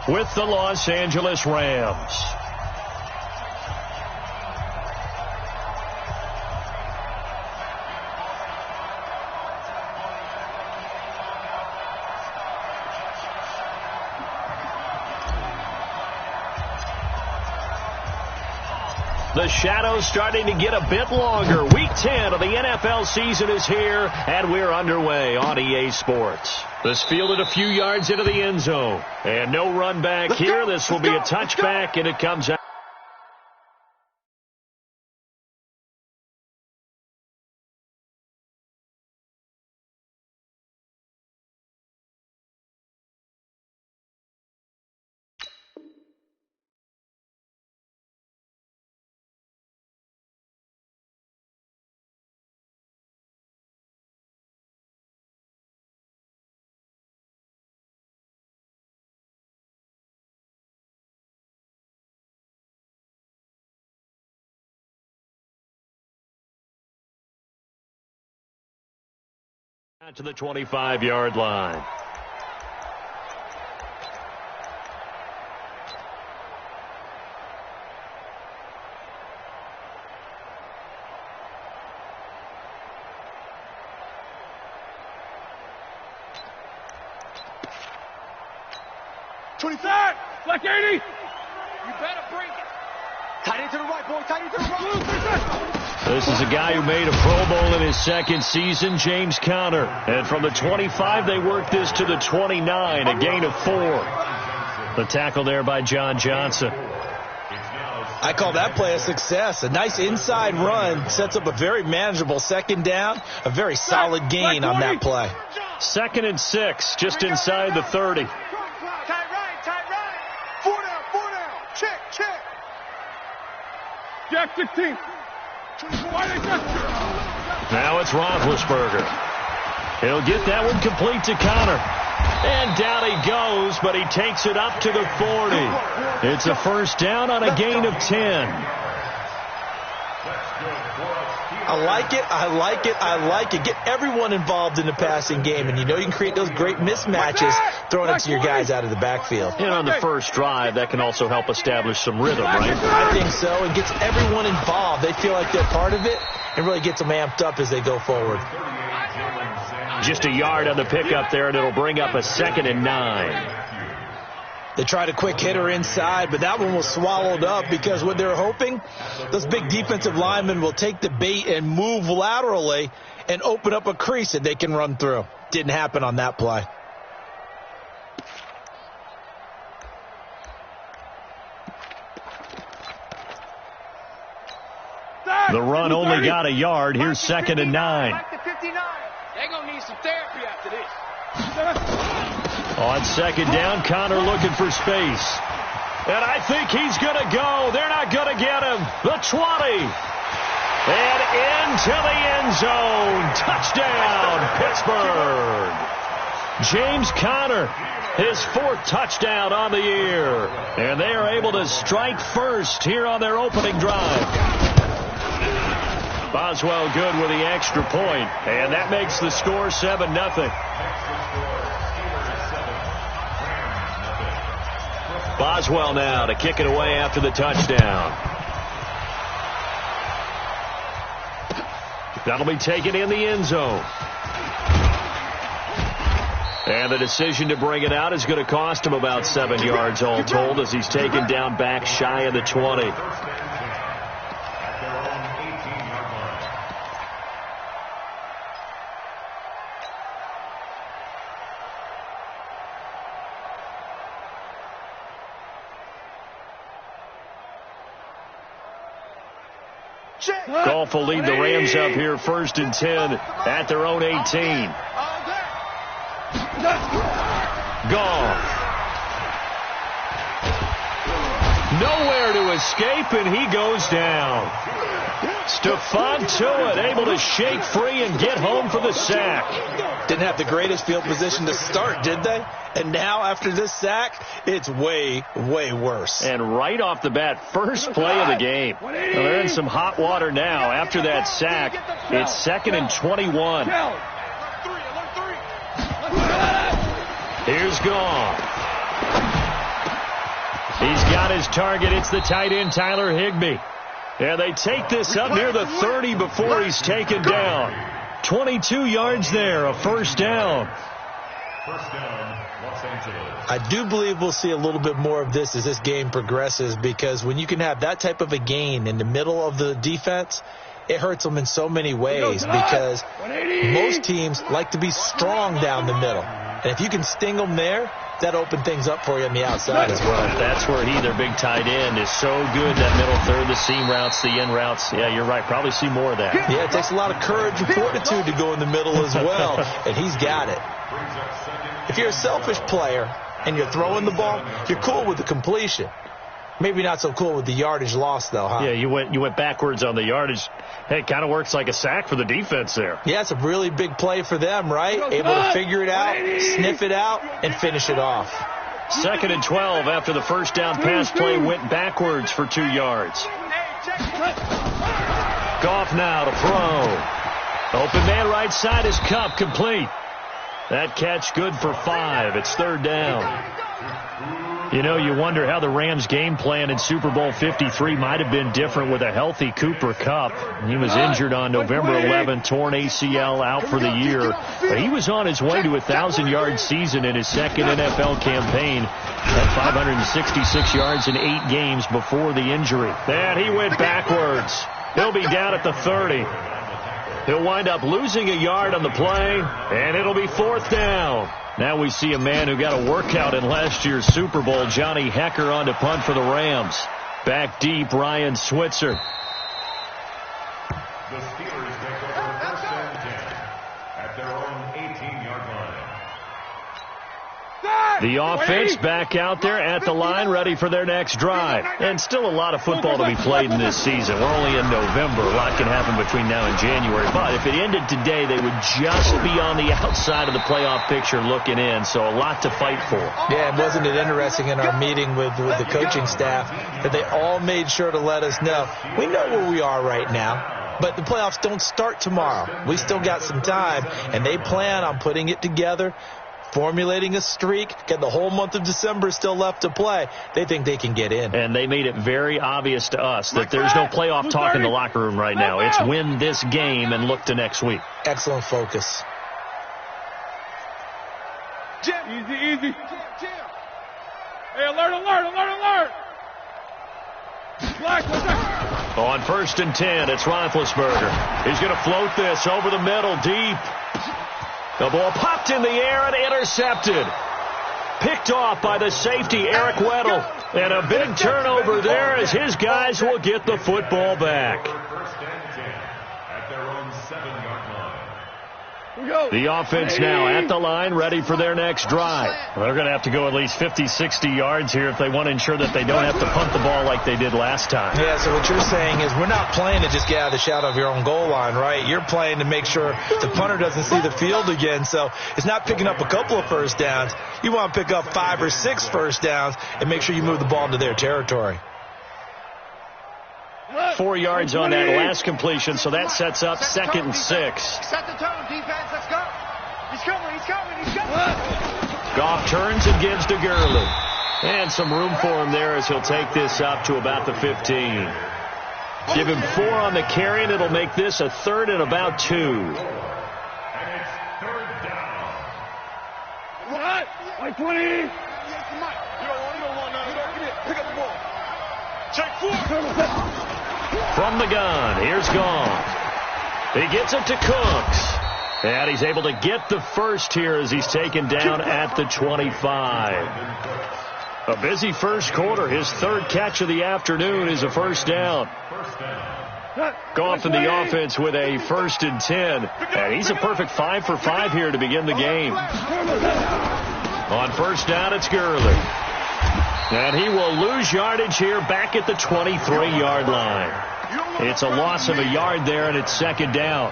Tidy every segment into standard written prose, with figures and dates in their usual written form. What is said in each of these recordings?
with the Los Angeles Rams. The shadow's starting to get a bit longer. Week 10 of the NFL season is here, and we're underway on EA Sports. This fielded a few yards into the end zone. And no run back here. This will be a touchback, and it comes out. To the 25-yard line. Black 80. You better bring it. Tight end to the right, boy. Tight end to the right. This is a guy who made a Pro Bowl in his second season, James Conner. And from the 25, they worked this to the 29, a gain of 4. The tackle there by John Johnson. I call that play a success. A nice inside run sets up a very manageable second down, a very solid gain on that play. 2nd and 6, just inside the 30. Tight right. 4 down. Check. Jack 16. Now it's Roethlisberger. He'll get that one complete to Conner. And down he goes, but he takes it up to the 40. It's a first down on a gain of 10. I like it. Get everyone involved in the passing game, and you know you can create those great mismatches throwing it to your guys out of the backfield. And on the first drive, that can also help establish some rhythm, right? I think so. It gets everyone involved. They feel like they're part of it, and really gets them amped up as they go forward. Just a yard on the pickup there, and it'll bring up a 2nd and 9. They tried a quick hitter inside, but that one was swallowed up because what they're hoping, those big defensive linemen will take the bait and move laterally and open up a crease that they can run through. Didn't happen on that play. The run only got a yard. Here's 2nd and 9. They're going to need some therapy after this. On 2nd down, Conner looking for space. And I think he's going to go. They're not going to get him. The 20. And into the end zone. Touchdown, Pittsburgh. James Conner, his 4th touchdown on the year. And they are able to strike first here on their opening drive. Boswell good with the extra point. And that makes the score 7-0. Boswell now to kick it away after the touchdown. That'll be taken in the end zone. And the decision to bring it out is going to cost him about 7 yards all told as he's taken down back shy of the 20. Goff will lead the Rams up here 1st and 10 at their own 18. Goff. Nowhere to escape, and he goes down. Stephon Tuitt able to shake free and get home for the sack. Didn't have the greatest field position to start, did they? And now after this sack, it's way, way worse. And right off the bat, first play of the game. Well, they're in some hot water now. After that sack, it's 2nd and 21. Here's Goff. got his target. It's the tight end, Tyler Higbee. And they take this up near the 30 before he's taken down. 22 yards there, a first down. First down, Los Angeles. I do believe we'll see a little bit more of this as this game progresses, because when you can have that type of a gain in the middle of the defense, it hurts them in so many ways, because most teams like to be strong down the middle. And if you can sting them there, that opens things up for you on the outside as well. That's where their big tight end, is so good, that middle third, the seam routes, the in routes. Yeah, you're right. Probably see more of that. Yeah, it takes a lot of courage and fortitude to go in the middle as well, and he's got it. If you're a selfish player and you're throwing the ball, you're cool with the completion. Maybe not so cool with the yardage loss, though, huh? Yeah, you went backwards on the yardage. Hey, it kind of works like a sack for the defense there. Yeah, it's a really big play for them, right? Able to figure it out, sniff it out, and finish it off. 2nd and 12 after the first down pass play went backwards for 2 yards. Goff now to throw. Open man right side is Kupp, complete. That catch good for 5. It's 3rd down. You know, you wonder how the Rams' game plan in Super Bowl 53 might have been different with a healthy Cooper Kupp. He was injured on November 11th, torn ACL, out for the year. But he was on his way to a 1,000-yard season in his second NFL campaign. Had 566 yards in 8 games before the injury. And he went backwards. He'll be down at the 30. He'll wind up losing a yard on the play, and it'll be 4th down. Now we see a man who got a workout in last year's Super Bowl, Johnny Hecker, on to punt for the Rams. Back deep, Ryan Switzer. The Steelers take over 1st and 10 at their own 18-yard line. The offense back out there at the line, ready for their next drive. And still a lot of football to be played in this season. We're only in November. A lot can happen between now and January. But if it ended today, they would just be on the outside of the playoff picture looking in. So a lot to fight for. Yeah, and wasn't it interesting in our meeting with the coaching staff that they all made sure to let us know, we know where we are right now, but the playoffs don't start tomorrow. We still got some time, and they plan on putting it together, formulating a streak, get the whole month of December still left to play. They think they can get in. And they made it very obvious to us that there's no playoff talk in the locker room right now. It's win this game and look to next week. Excellent focus. Easy. Hey, alert. Black. On 1st and 10, it's Roethlisberger. He's going to float this over the middle, deep. The ball popped in the air and intercepted. Picked off by the safety, Eric Weddle. And a big turnover there as his guys will get the football back. 1st and 10 at their own 7-yard line. The offense now at the line, ready for their next drive. Well, they're going to have to go at least 50, 60 yards here if they want to ensure that they don't have to punt the ball like they did last time. Yeah, so what you're saying is we're not playing to just get out of the shadow of your own goal line, right? You're playing to make sure the punter doesn't see the field again. So it's not picking up a couple of first downs. You want to pick up 5 or 6 first downs and make sure you move the ball into their territory. 4 yards on that last completion, so that sets up 2nd and 6. Set the tone, defense. Let's go. He's coming. Goff turns and gives to Gurley. And some room for him there as he'll take this up to about the 15. Give him 4 on the carry, and it'll make this a 3rd and about 2. And it's 3rd down. What? Like 20. You don't want none. Pick up the ball. Check 4. From the gun, here's Goff. He gets it to Cooks. And he's able to get the first here as he's taken down at the 25. A busy first quarter. His 3rd catch of the afternoon is a first down. Goff in the offense with a 1st and 10. And he's a perfect 5 for 5 here to begin the game. On 1st down, it's Gurley. And he will lose yardage here back at the 23-yard line. It's a loss of a yard there, and it's 2nd down.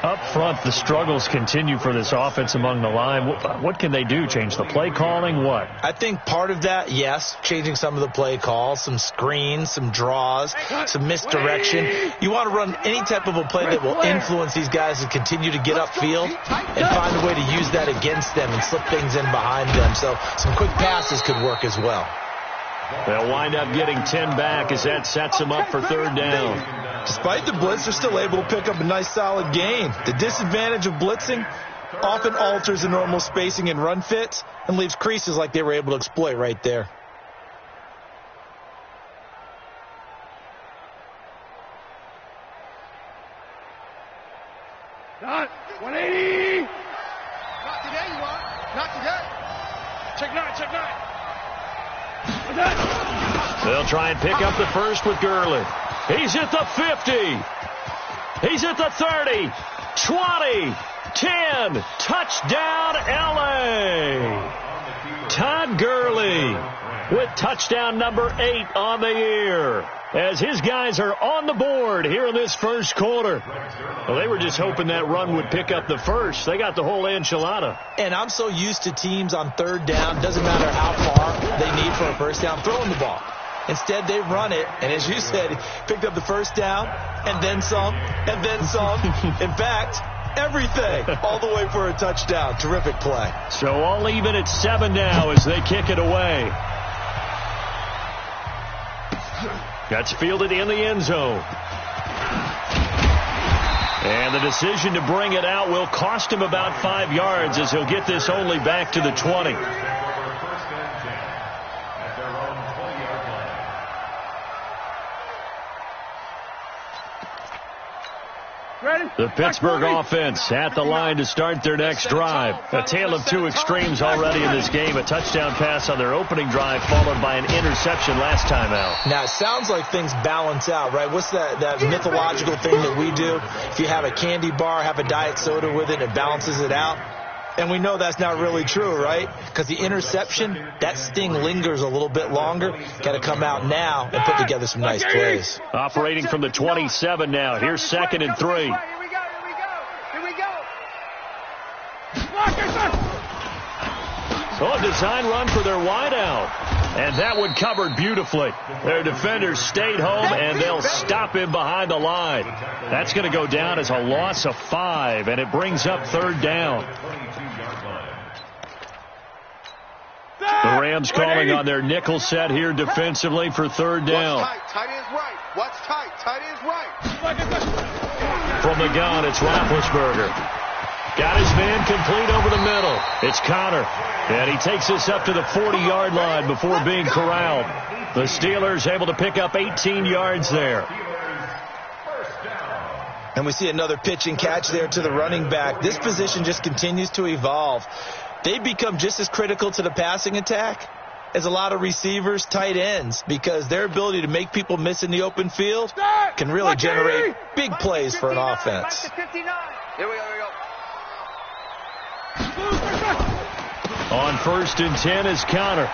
Up front, the struggles continue for this offense among the line. What can they do? Change the play calling? What? I think part of that, yes, changing some of the play calls, some screens, some draws, some misdirection. You want to run any type of a play that will influence these guys to continue to get upfield and find a way to use that against them and slip things in behind them. So some quick passes could work as well. They'll wind up getting 10 back as that sets them up for third down. Despite the blitz, they're still able to pick up a nice solid gain. The disadvantage of blitzing often alters the normal spacing and run fits and leaves creases like they were able to exploit right there. Not 180. Not today, you are. Not today. Check nine. They'll try and pick up the first with Gurley. He's at the 50. He's at the 30. 20. 10. Touchdown, L.A. Todd Gurley with touchdown number 8 on the year, as his guys are on the board here in this first quarter. Well, they were just hoping that run would pick up the first. They got the whole enchilada. And I'm so used to teams on third down, doesn't matter how far they need for a first down, throwing the ball. Instead, they run it, and as you said, picked up the first down, and then some, and then some. In fact, everything, all the way for a touchdown. Terrific play. So all even at 7 now as they kick it away. That's fielded in the end zone. And the decision to bring it out will cost him about 5 yards as he'll get this only back to the 20. The Pittsburgh offense at the line to start their next drive. A tale of two extremes already in this game. A touchdown pass on their opening drive followed by an interception last time out. Now, it sounds like things balance out, right? What's that mythological thing that we do? If you have a candy bar, have a diet soda with it, it balances it out. And we know that's not really true, right? Because the interception, that sting lingers a little bit longer. Got to come out now and put together some nice plays. Operating from the 27 now. Here's 2nd and 3. Here we go. So a design run for their wideout. And that one covered beautifully. Their defenders stayed home, and they'll stop him behind the line. That's going to go down as a loss of 5, and it brings up third down. The Rams calling on their nickel set here defensively for third down. Tight end's right. Watch tight. Tight end's right. From the gun, it's Roethlisberger. Got his man complete over the middle. It's Connor. And he takes us up to the 40-yard line before being corralled. The Steelers able to pick up 18 yards there. And we see another pitch and catch there to the running back. This position just continues to evolve. They become just as critical to the passing attack as a lot of receivers, tight ends, because their ability to make people miss in the open field can really generate big plays for an offense. Here we go. On 1st and 10 is Connor.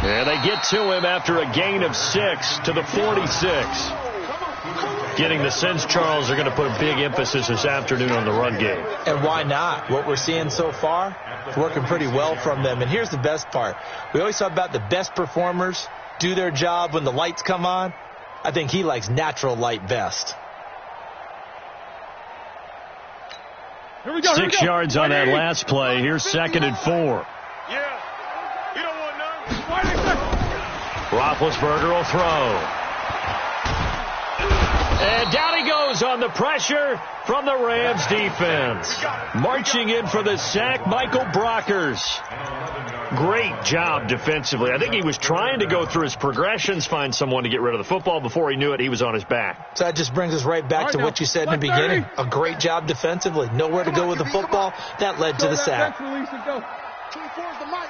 And they get to him after a gain of 6 to the 46. Getting the sense, Charles, are going to put a big emphasis this afternoon on the run game. And why not? What we're seeing so far is working pretty well from them. And here's the best part. We always talk about the best performers do their job when the lights come on. I think he likes natural light best. 6 yards on that last play. Here's 2nd and 4. Yeah. You don't want none. Roethlisberger will throw. And down he goes on the pressure from the Rams defense. Marching in for the sack, Michael Brockers. Great job defensively. I think he was trying to go through his progressions, find someone to get rid of the football. Before he knew it, he was on his back. So that just brings us right back to what you said in the beginning. A great job defensively. Nowhere to go with the football. That led to the sack. 24 is the mic.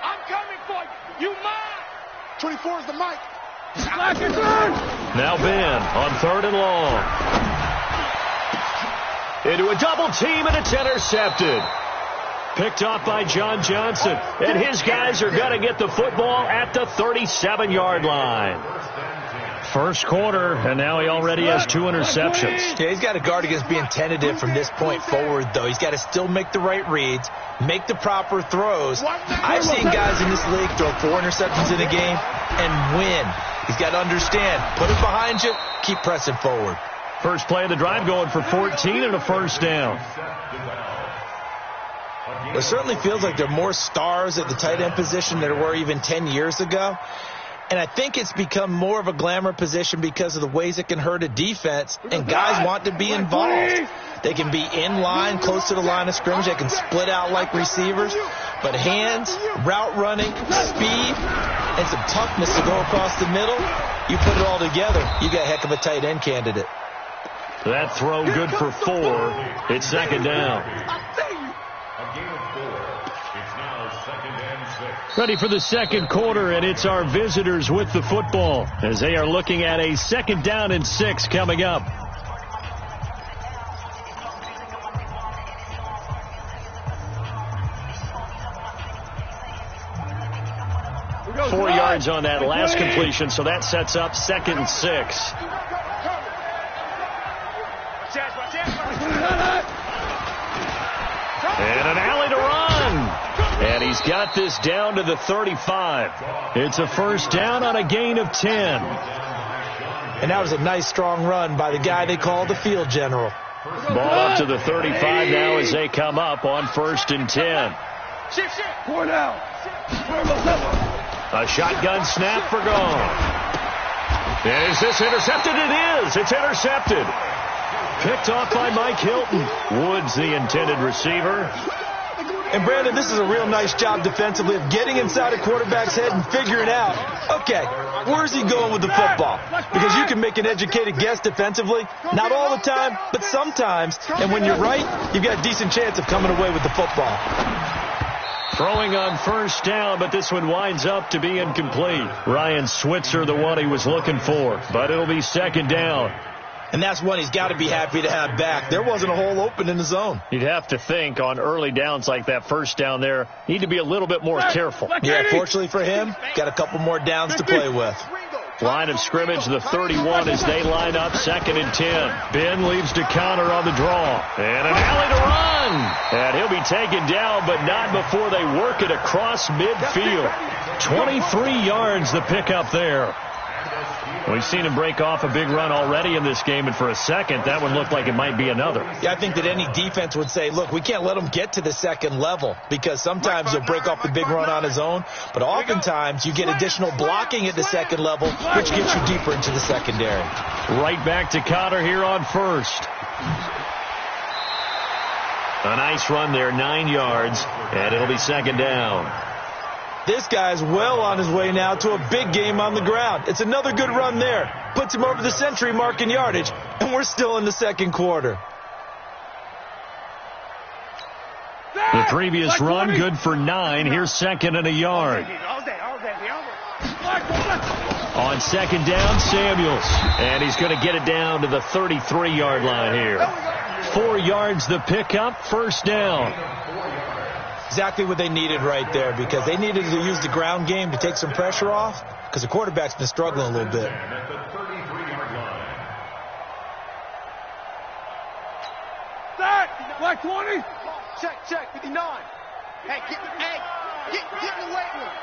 I'm coming for you. You mine. 24 is the mic. Now Ben on 3rd and long. Into a double team, and it's intercepted. Picked off by John Johnson. And his guys are going to get the football at the 37-yard line. First quarter, and now he already has 2 interceptions. Yeah, he's got to guard against being tentative from this point forward, though. He's got to still make the right reads, make the proper throws. I've seen guys in this league throw 4 interceptions in a game and win. He's got to understand, put it behind you, keep pressing forward. First play of the drive going for 14 and a first down. It certainly feels like there are more stars at the tight end position than there were even 10 years ago. And I think it's become more of a glamour position because of the ways it can hurt a defense, and guys want to be involved. They can be in line, close to the line of scrimmage. They can split out like receivers. But hands, route running, speed, and some toughness to go across the middle, you put it all together, you got a heck of a tight end candidate. That throw good for 4. It's second down. A gain of 4. It's now 2nd and 6. Ready for the second quarter, and it's our visitors with the football as they are looking at a 2nd down and 6 coming up. Four yards on that last completion, so that sets up 2nd and 6. And an alley to run. And he's got this down to the 35. It's a first down on a gain of 10. And that was a nice, strong run by the guy they call the field general. Ball up to the 35 now as they come up on 1st and 10. A shotgun snap for gone. And is this intercepted? It is. It's intercepted. Picked off by Mike Hilton. Woods, the intended receiver. And, Brandon, this is a real nice job defensively of getting inside a quarterback's head and figuring out, okay, where's he going with the football? Because you can make an educated guess defensively. Not all the time, but sometimes. And when you're right, you've got a decent chance of coming away with the football. Throwing on first down, but this one winds up to be incomplete. Ryan Switzer, the one he was looking for, but it'll be 2nd down. And that's one he's got to be happy to have back. There wasn't a hole open in the zone. You'd have to think on early downs like that first down there, need to be a little bit more careful. Yeah, fortunately for him, got a couple more downs to play with. Line of scrimmage, the 31 as they line up 2nd and 10. Ben leaves to counter on the draw. And an alley to run. And he'll be taken down, but not before they work it across midfield. 23 yards the pickup there. We've seen him break off a big run already in this game, and for a second, that one looked like it might be another. Yeah, I think that any defense would say, look, we can't let him get to the second level because sometimes he'll break off the big run on his own, but oftentimes you get additional blocking at the second level, which gets you deeper into the secondary. Right back to Connor here on first. A nice run there, 9 yards, and it'll be 2nd down. This guy's well on his way now to a big game on the ground. It's another good run there. Puts him over the century mark in yardage, and we're still in the second quarter. The previous run, good for 9. Here's 2nd and a yard. On 2nd down, Samuels. And he's going to get it down to the 33-yard line here. 4 yards the pickup, first down. Exactly what they needed right there because they needed to use the ground game to take some pressure off because the quarterback's been struggling a little bit. At the 33-yard line. That, like 20. Check, 59. Hey, get in the weight room.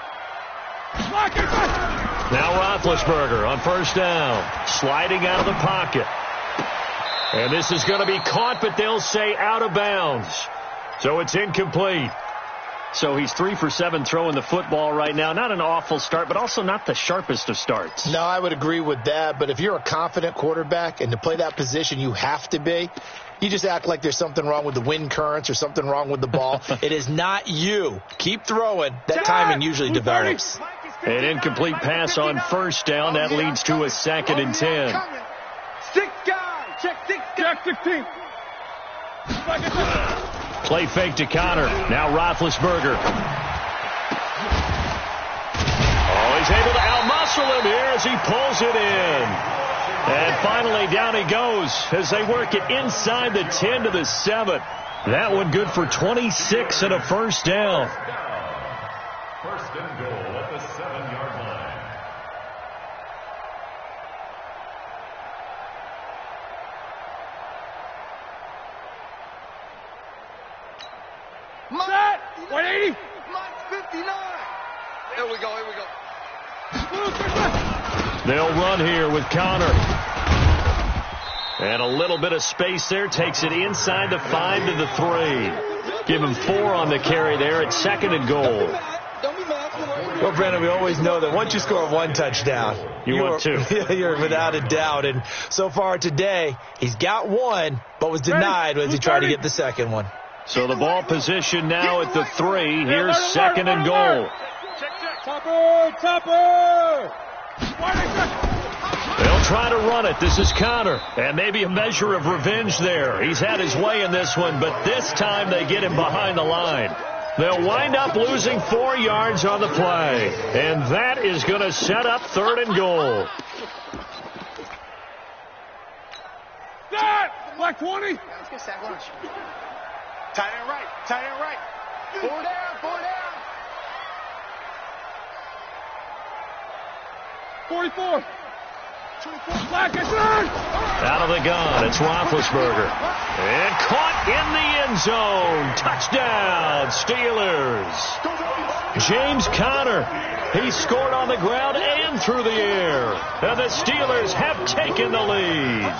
Now Roethlisberger on first down, sliding out of the pocket. And this is going to be caught, but they'll say out of bounds. So it's incomplete. So he's 3 for 7 throwing the football right now. Not an awful start, but also not the sharpest of starts. No, I would agree with that. But if you're a confident quarterback and to play that position, you have to be. You just act like there's something wrong with the wind currents or something wrong with the ball. It is not you. Keep throwing. That timing usually develops. An incomplete pass on first down. That leads to a 2nd and 10. 6 guys. Check 16. Play fake to Connor. Now Roethlisberger. Oh, he's able to outmuscle him here as he pulls it in. And finally down he goes as they work it inside the 10 to the 7. That one good for 26 and a first down. First and goal at the 7-yard line. Set. 180. Mike 59. Here we go. They'll run here with Connor. And a little bit of space there. Takes it inside the 5 to the 3. Give him 4 on the carry there at 2nd and goal. Don't be mad. Well, Brandon, we always know that once you score 1 touchdown, you want 2. You're without a doubt. And so far today, he's got 1, but was denied as he tried to get the 2nd one. So the ball position now at the 3. Here's 2nd and goal. Topper! They'll try to run it. This is Connor. And maybe a measure of revenge there. He's had his way in this one, but this time they get him behind the line. They'll wind up losing 4 yards on the play. And that is going to set up 3rd and goal. Black 20. Let's get sack lunch. Tight end right. Tight end right. 4 down. 4 down. 44. 24. Black is on. Out of the gun, it's Roethlisberger. And caught in the end zone. Touchdown, Steelers. James Conner. He scored on the ground and through the air. And the Steelers have taken the lead.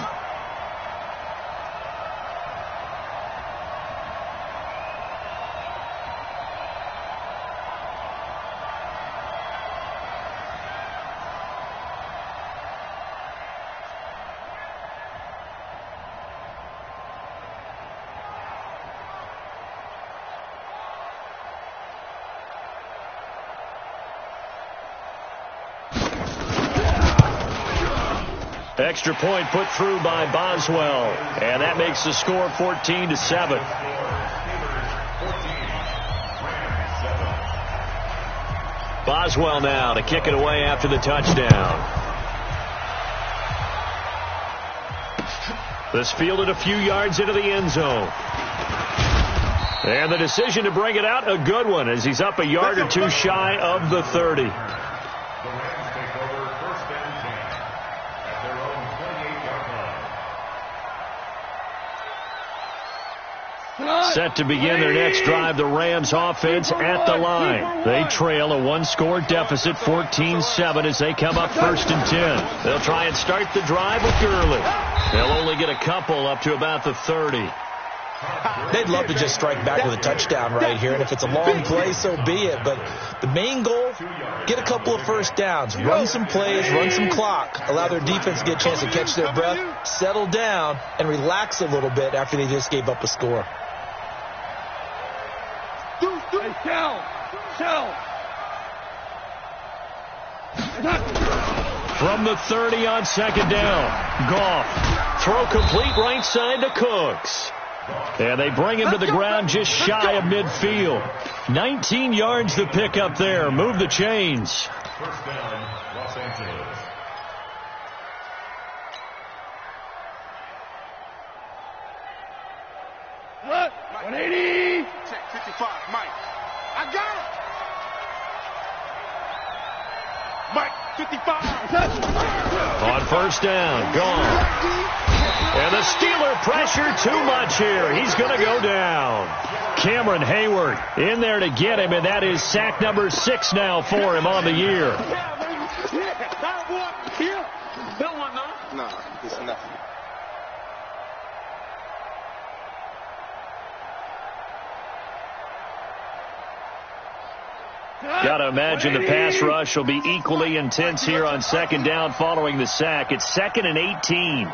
Extra point put through by Boswell. And that makes the score 14-7. Boswell now to kick it away after the touchdown. This fielded a few yards into the end zone. And the decision to bring it out, a good one, as he's up a yard or 2 shy of the 30. Set to begin their next drive, the Rams offense at the line. They trail a 1-score deficit, 14-7, as they come up 1st and 10. They'll try and start the drive with Gurley. They'll only get a couple up to about the 30. They'd love to just strike back with a touchdown right here, and if it's a long play, so be it. But the main goal, get a couple of first downs, run some plays, run some clock, allow their defense to get a chance to catch their breath, settle down, and relax a little bit after they just gave up a score. From the 30 on 2nd down, Goff. Throw complete right side to Cooks. And they bring him to the ground just shy of midfield. 19 yards to pick up there. Move the chains. First down, Los Angeles. What? 180. Check 55. Mike. I got it. Mike, 55. On 1st down, gone. And the Steeler pressure too much here. He's going to go down. Cameron Hayward in there to get him, and that is sack number 6 now for him on the year. No, it's nothing. Got to imagine the pass rush will be equally intense here on 2nd down following the sack. It's 2nd and 18.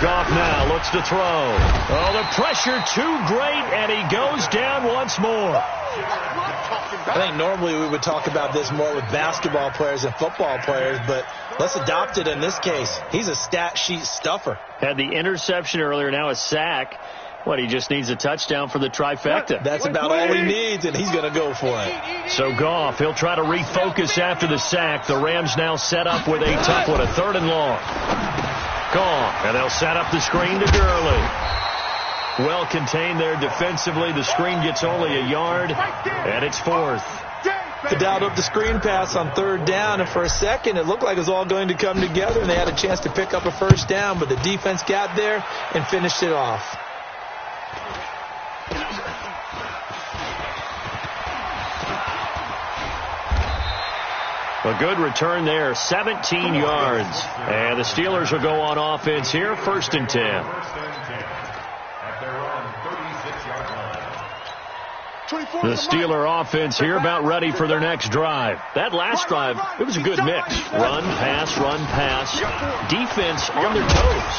Goff now looks to throw. Oh, the pressure too great, and he goes down once more. I think normally we would talk about this more with basketball players and football players, but let's adopt it in this case. He's a stat sheet stuffer. Had the interception earlier, now a sack. What, he just needs a touchdown for the trifecta. That's about all he needs, and he's going to go for it. So Goff, he'll try to refocus after the sack. The Rams now set up with a tough one, a 3rd and long. Goff, and they'll set up the screen to Gurley. Well contained there defensively. The screen gets only a yard, and it's 4th. They dialed up the screen pass on 3rd down, and for a second it looked like it was all going to come together, and they had a chance to pick up a 1st down, but the defense got there and finished it off. A good return there, 17 yards. And the Steelers will go on offense here, 1st and 10. First and 10. At their own The Steeler offense here about ready for their next drive. That last drive, it was a good mix. Run, pass, defense on their toes.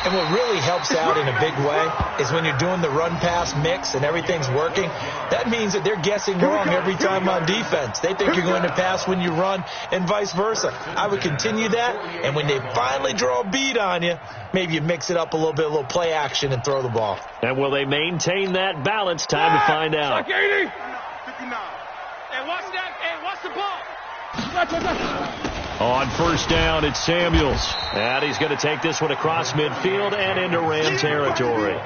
And what really helps out in a big way is when you're doing the run-pass mix and everything's working, that means that they're guessing wrong every time on defense. They think you're going to pass when you run and vice versa. I would continue that, and when they finally draw a beat on you, maybe you mix it up a little bit, a little play action, and throw the ball. And will they maintain that balance? Time to find out. 59. Hey, watch that. Hey, watch the ball. On first down, it's Samuels. And he's going to take this one across midfield and into Ram territory.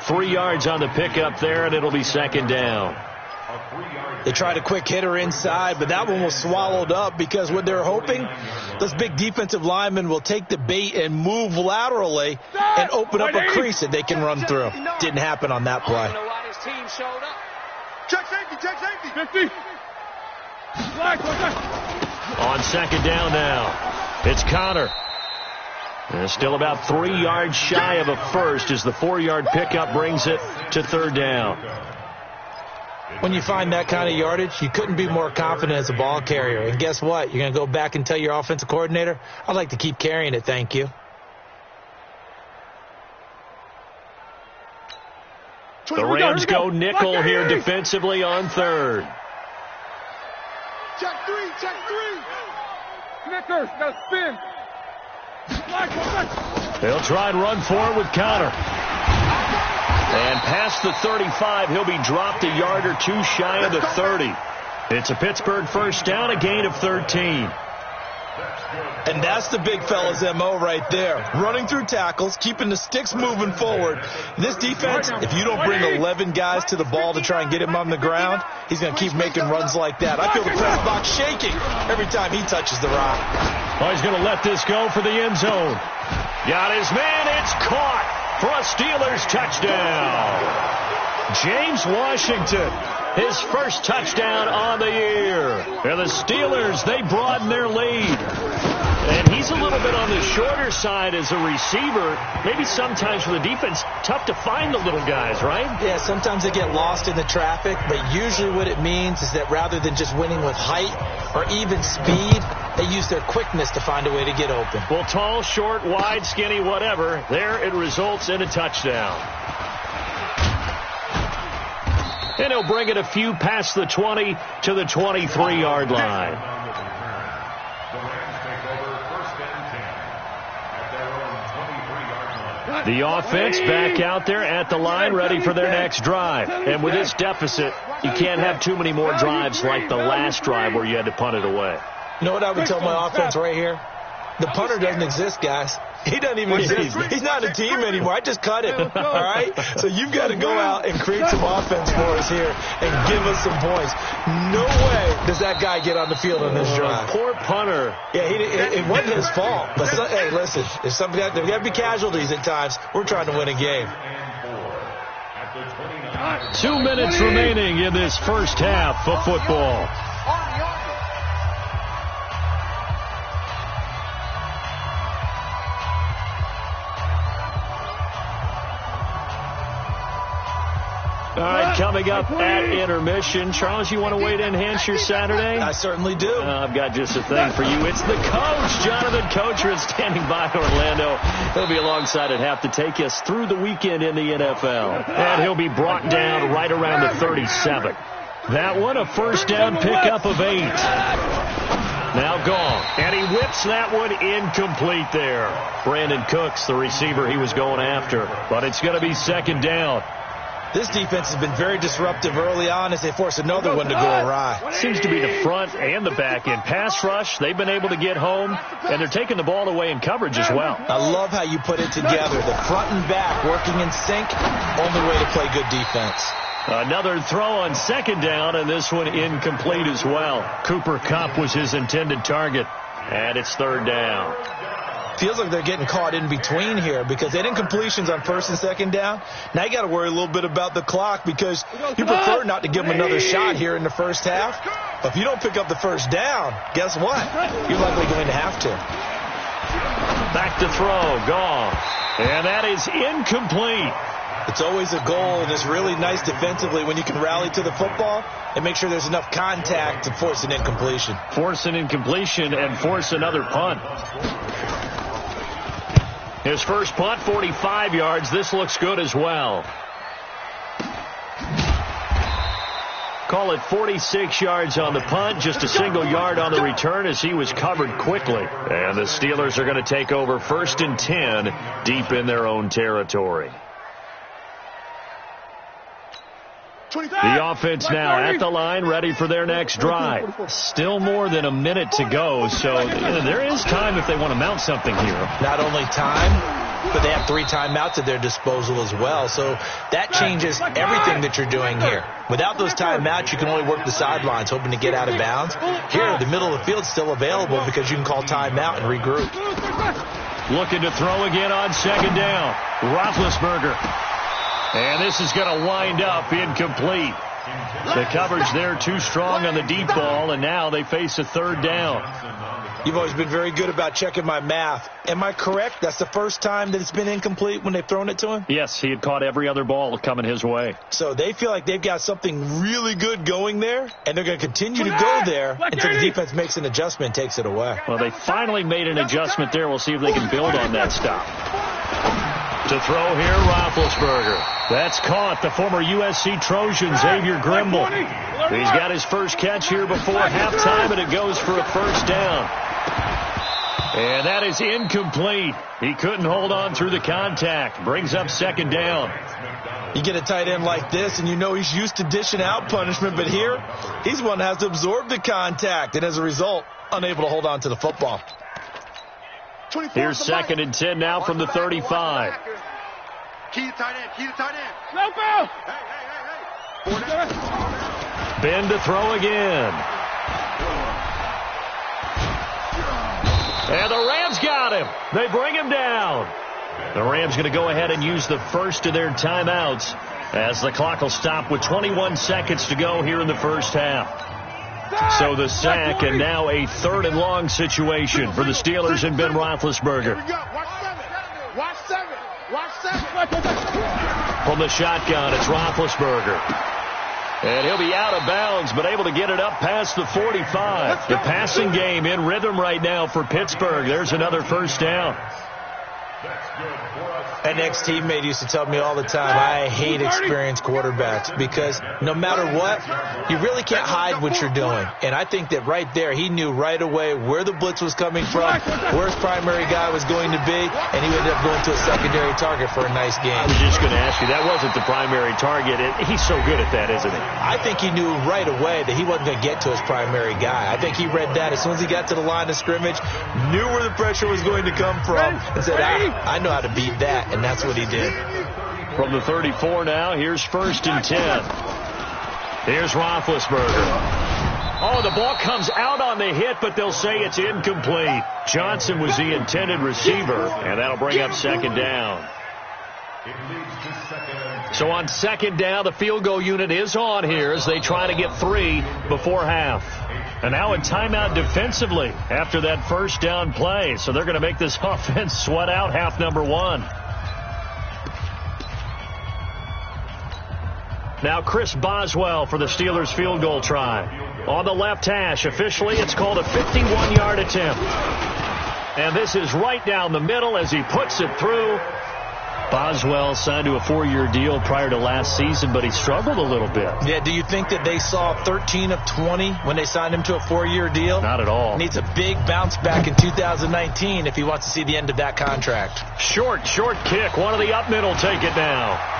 3 yards on the pickup there, and it'll be second down. They tried a quick hitter inside, but that one was swallowed up because what they're hoping, those big defensive linemen will take the bait and move laterally and open up a crease that they can run through. Didn't happen on that play. Check safety. 50. On second down now, it's Connor. And still about 3 yards shy of a first as the 4-yard pickup brings it to third down. When you find that kind of yardage, you couldn't be more confident as a ball carrier. And guess what? You're going to go back and tell your offensive coordinator, I'd like to keep carrying it, thank you. The Rams go nickel here defensively on third. Check three. Snickers, now spin. They'll try and run for it with Connor. And past the 35, he'll be dropped a yard or two shy of the 30. It's a Pittsburgh first down, a gain of 13. And that's the big fella's MO right there. Running through tackles, keeping the sticks moving forward. This defense, if you don't bring 11 guys to the ball to try and get him on the ground, he's going to keep making runs like that. I feel the press box shaking every time he touches the rock. Oh, he's going to let this go for the end zone. Got his man. It's caught for a Steelers touchdown. James Washington, his first touchdown on the year. And the Steelers, they broaden their lead. And he's a little bit on the shorter side as a receiver. Maybe sometimes for the defense, tough to find the little guys, right? Yeah, sometimes they get lost in the traffic, but usually what it means is that rather than just winning with height or even speed, they use their quickness to find a way to get open. Well, tall, short, wide, skinny, whatever, there it results in a touchdown. And he'll bring it a few past the 20 to the 23-yard line. The offense back out there at the line, ready for their next drive. And with this deficit, you can't have too many more drives like the last drive where you had to punt it away. You know what I would tell my offense right here? The punter doesn't exist, guys. He doesn't even exist. He's not a team anymore. I just cut him. All right? So you've got to go out and create some offense for us here and give us some points. No way does that guy get on the field on this drive. Poor punter. Yeah, it wasn't his fault. But hey, listen, if there got to be casualties at times, we're trying to win a game. 2 minutes remaining in this first half of football. All right, coming up at intermission. Charles, you want to wait and enhance your Saturday? I certainly do. I've got just a thing for you. It's the coach, Jonathan Coachran, standing by Orlando. He'll be alongside at half to take us through the weekend in the NFL. And he'll be brought down right around the 37. That one, a first down pickup of 8. Now gone. And he whips that one incomplete there. Brandon Cooks, the receiver he was going after. But it's going to be second down. This defense has been very disruptive early on as they force another one to go awry. Seems to be the front and the back end. Pass rush, they've been able to get home, and they're taking the ball away in coverage as well. I love how you put it together. The front and back working in sync, only way to play good defense. Another throw on second down, and this one incomplete as well. Cooper Kupp was his intended target, and it's third down. Feels like they're getting caught in between here because they didn't completions on first and second down. Now you got to worry a little bit about the clock because you prefer not to give them another shot here in the first half. But if you don't pick up the first down, guess what? You're likely going to have to. Back to throw, gone. And that is incomplete. It's always a goal, and it's really nice defensively when you can rally to the football and make sure there's enough contact to force an incompletion. Force an incompletion and force another punt. His first punt, 45 yards. This looks good as well. Call it 46 yards on the punt, just a single yard on the return as he was covered quickly. And the Steelers are going to take over 1st and 10 deep in their own territory. The offense now at the line, ready for their next drive. Still more than a minute to go, so there is time if they want to mount something here. Not only time, but they have 3 timeouts at their disposal as well, so that changes everything that you're doing here. Without those timeouts, you can only work the sidelines, hoping to get out of bounds. Here, the middle of the field is still available because you can call timeout and regroup. Looking to throw again on 2nd down. Roethlisberger. And this is going to wind up incomplete. The coverage there too strong on the deep ball, and now they face a 3rd down. You've always been very good about checking my math. Am I correct? That's the first time that it's been incomplete when they've thrown it to him? Yes, he had caught every other ball coming his way. So they feel like they've got something really good going there, and they're going to continue to go there until the defense makes an adjustment and takes it away. Well, they finally made an adjustment there. We'll see if they can build on that stop. To throw here, Roethlisberger. That's caught. The former USC Trojan, Xavier Grimble. He's got his first catch here before halftime, and it goes for a 1st down. And that is incomplete. He couldn't hold on through the contact. Brings up 2nd down. You get a tight end like this, and you know he's used to dishing out punishment, but here, he's one that has to absorb the contact, and as a result, unable to hold on to the football. Here's 2nd and 10 now from the 35. Key to tight end. Key to tight end. No foul. Hey. Ben to throw again. And the Rams got him. They bring him down. The Rams going to go ahead and use the first of their timeouts as the clock will stop with 21 seconds to go here in the first half. So the sack, and now a 3rd and long situation for the Steelers and Ben Roethlisberger. Watch 7. Watch 7. From the shotgun, it's Roethlisberger. And he'll be out of bounds, but able to get it up past the 45. The passing game in rhythm right now for Pittsburgh. There's another 1st down. An ex-teammate used to tell me all the time, I hate experienced quarterbacks because no matter what, you really can't hide what you're doing. And I think that right there, he knew right away where the blitz was coming from, where his primary guy was going to be, and he ended up going to a secondary target for a nice game. I was just going to ask you, that wasn't the primary target. He's so good at that, isn't he? I think he knew right away that he wasn't going to get to his primary guy. I think he read that as soon as he got to the line of scrimmage, knew where the pressure was going to come from, and said, I know how to beat that. And that's what he did. From the 34 now, here's 1st and 10. Here's Roethlisberger. Oh, the ball comes out on the hit, but they'll say it's incomplete. Johnson was the intended receiver, and that'll bring up 2nd down. So on 2nd down, the field goal unit is on here as they try to get 3 before half. And now in timeout defensively after that 1st down play. So they're going to make this offense sweat out half number 1. Now Chris Boswell for the Steelers field goal try. On the left hash, officially it's called a 51-yard attempt. And this is right down the middle as he puts it through. Boswell signed to a 4-year deal prior to last season, but he struggled a little bit. Yeah, do you think that they saw 13 of 20 when they signed him to a 4-year deal? Not at all. Needs a big bounce back in 2019 if he wants to see the end of that contract. Short kick. One of the up middle take it now.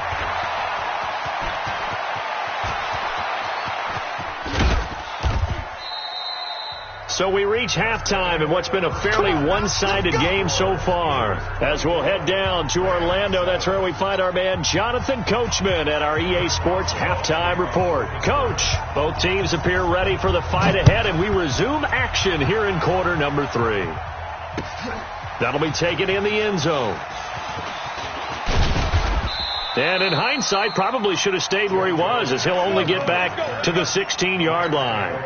So we reach halftime in what's been a fairly one-sided game so far. As we'll head down to Orlando, that's where we find our man Jonathan Coachman at our EA Sports Halftime Report. Coach, both teams appear ready for the fight ahead, and we resume action here in quarter number 3. That'll be taken in the end zone. And in hindsight, probably should have stayed where he was, as he'll only get back to the 16-yard line.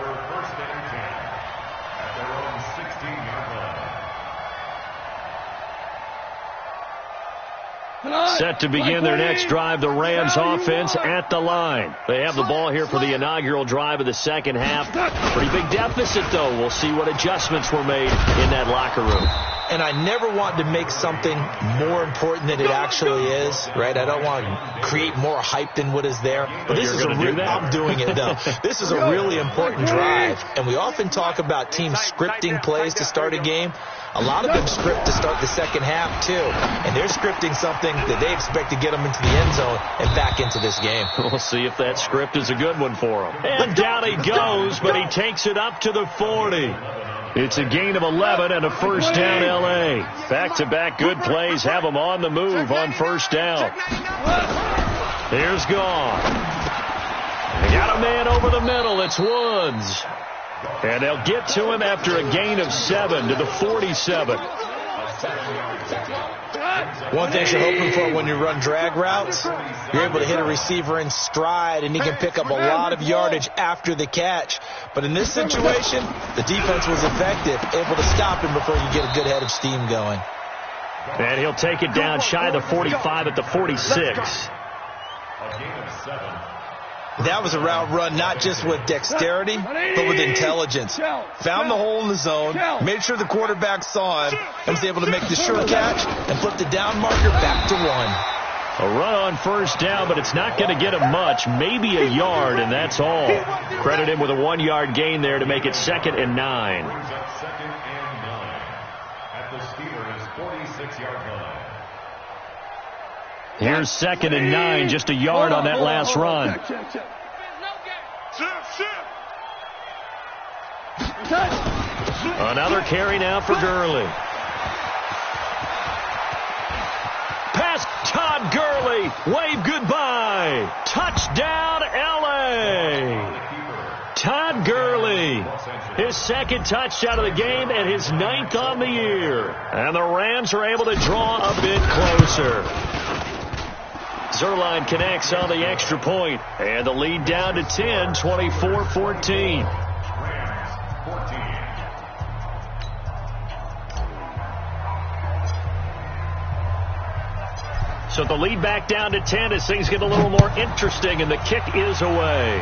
Set to begin their next drive, the Rams offense at the line. They have the ball here for the inaugural drive of the second half. Pretty big deficit, though. We'll see what adjustments were made in that locker room. And I never want to make something more important than it actually is, right? I don't want to create more hype than what is there. But this is I'm doing it, though. This is a really important drive. And we often talk about teams scripting plays to start a game. A lot of them script to start the second half, too. And they're scripting something that they expect to get them into the end zone and back into this game. We'll see if that script is a good one for them. And down he goes, but he takes it up to the 40. It's a gain of 11 and a first down, L.A. Back-to-back good plays have them on the move on first down. Here's Gone. They got a man over the middle. It's Woods. And they'll get to him after a gain of 7 to the 47. One thing you're hoping for when you run drag routes, you're able to hit a receiver in stride, and he can pick up a lot of yardage after the catch. But in this situation, the defense was effective, able to stop him before you get a good head of steam going. And he'll take it down shy of the 45 at the 46. That was a route run not just with dexterity, but with intelligence. Found the hole in the zone, made sure the quarterback saw him, and was able to make the sure catch and flip the down marker back to 1. A run on first down, but it's not going to get him much, maybe a yard, and that's all. Credit him with a 1-yard gain there to make it 2nd and 9. At the Steelers' 46-yard line. Here's 2nd and 9, just a yard on that last run. Another carry now for Gurley. Pass Todd Gurley. Wave goodbye. Touchdown, L.A. Todd Gurley. His 2nd touchdown of the game and his 9th on the year. And the Rams are able to draw a bit closer. Zerline connects on the extra point, and the lead down to 10, 24-14. So the lead back down to 10 as things get a little more interesting, and the kick is away.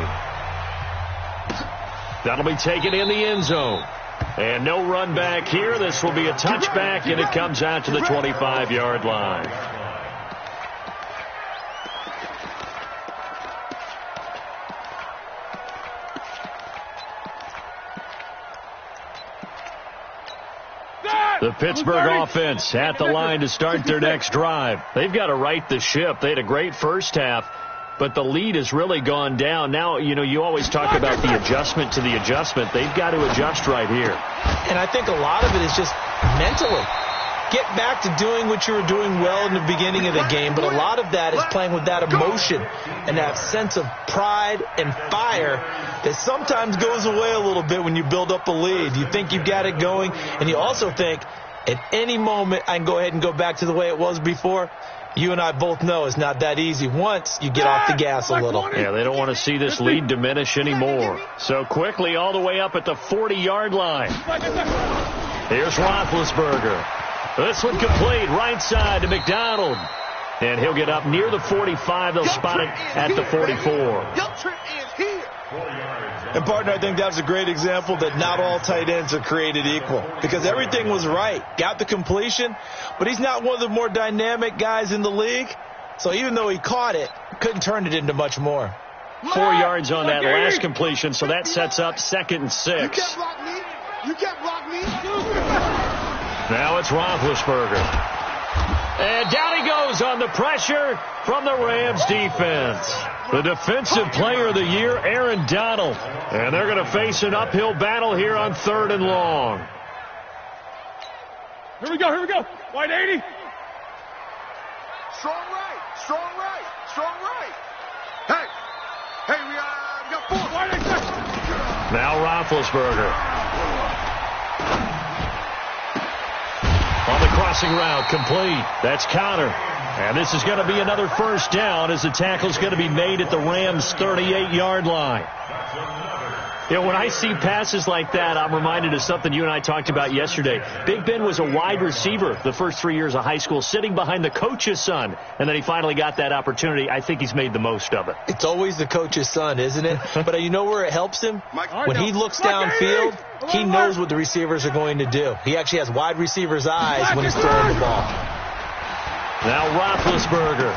That'll be taken in the end zone. And no run back here. This will be a touchback, and it comes out to the 25-yard line. The Pittsburgh offense at the line to start their next drive. They've got to right the ship. They had a great first half, but the lead has really gone down. Now, you always talk about the adjustment to the adjustment. They've got to adjust right here. And I think a lot of it is just mentally. Get back to doing what you were doing well in the beginning of the game, but a lot of that is playing with that emotion and that sense of pride and fire that sometimes goes away a little bit when you build up a lead. You think you've got it going, and you also think at any moment I can go ahead and go back to the way it was before. You and I both know it's not that easy once you get off the gas a little. Yeah, they don't want to see this lead diminish anymore. So quickly all the way up at the 40-yard line. Here's Roethlisberger. This one complete, right side to McDonald. And he'll get up near the 45. They'll spot it at the 44. And, partner, I think that was a great example that not all tight ends are created equal. Because everything was right. Got the completion, but he's not one of the more dynamic guys in the league. So even though he caught it, couldn't turn it into much more. 4 yards on that last completion, so that sets up 2nd and 6. You can't block me. You can't block me. Now it's Roethlisberger. And down he goes on the pressure from the Rams defense. The defensive player of the year, Aaron Donald. And they're going to face an uphill battle here on 3rd and long. Here we go. Wide 80. Strong right, strong right, strong right. Hey, we got 4. Wide exactly. Now Roethlisberger. On the crossing route, complete. That's Connor. And this is going to be another first down as the tackle's going to be made at the Rams' 38-yard line. You know, when I see passes like that, I'm reminded of something you and I talked about yesterday. Big Ben was a wide receiver the first 3 years of high school, sitting behind the coach's son, and then he finally got that opportunity. I think he's made the most of it. It's always the coach's son, isn't it? But you know where it helps him? When he looks downfield, he knows what the receivers are going to do. He actually has wide receivers' eyes when he's throwing the ball. Now Roethlisberger.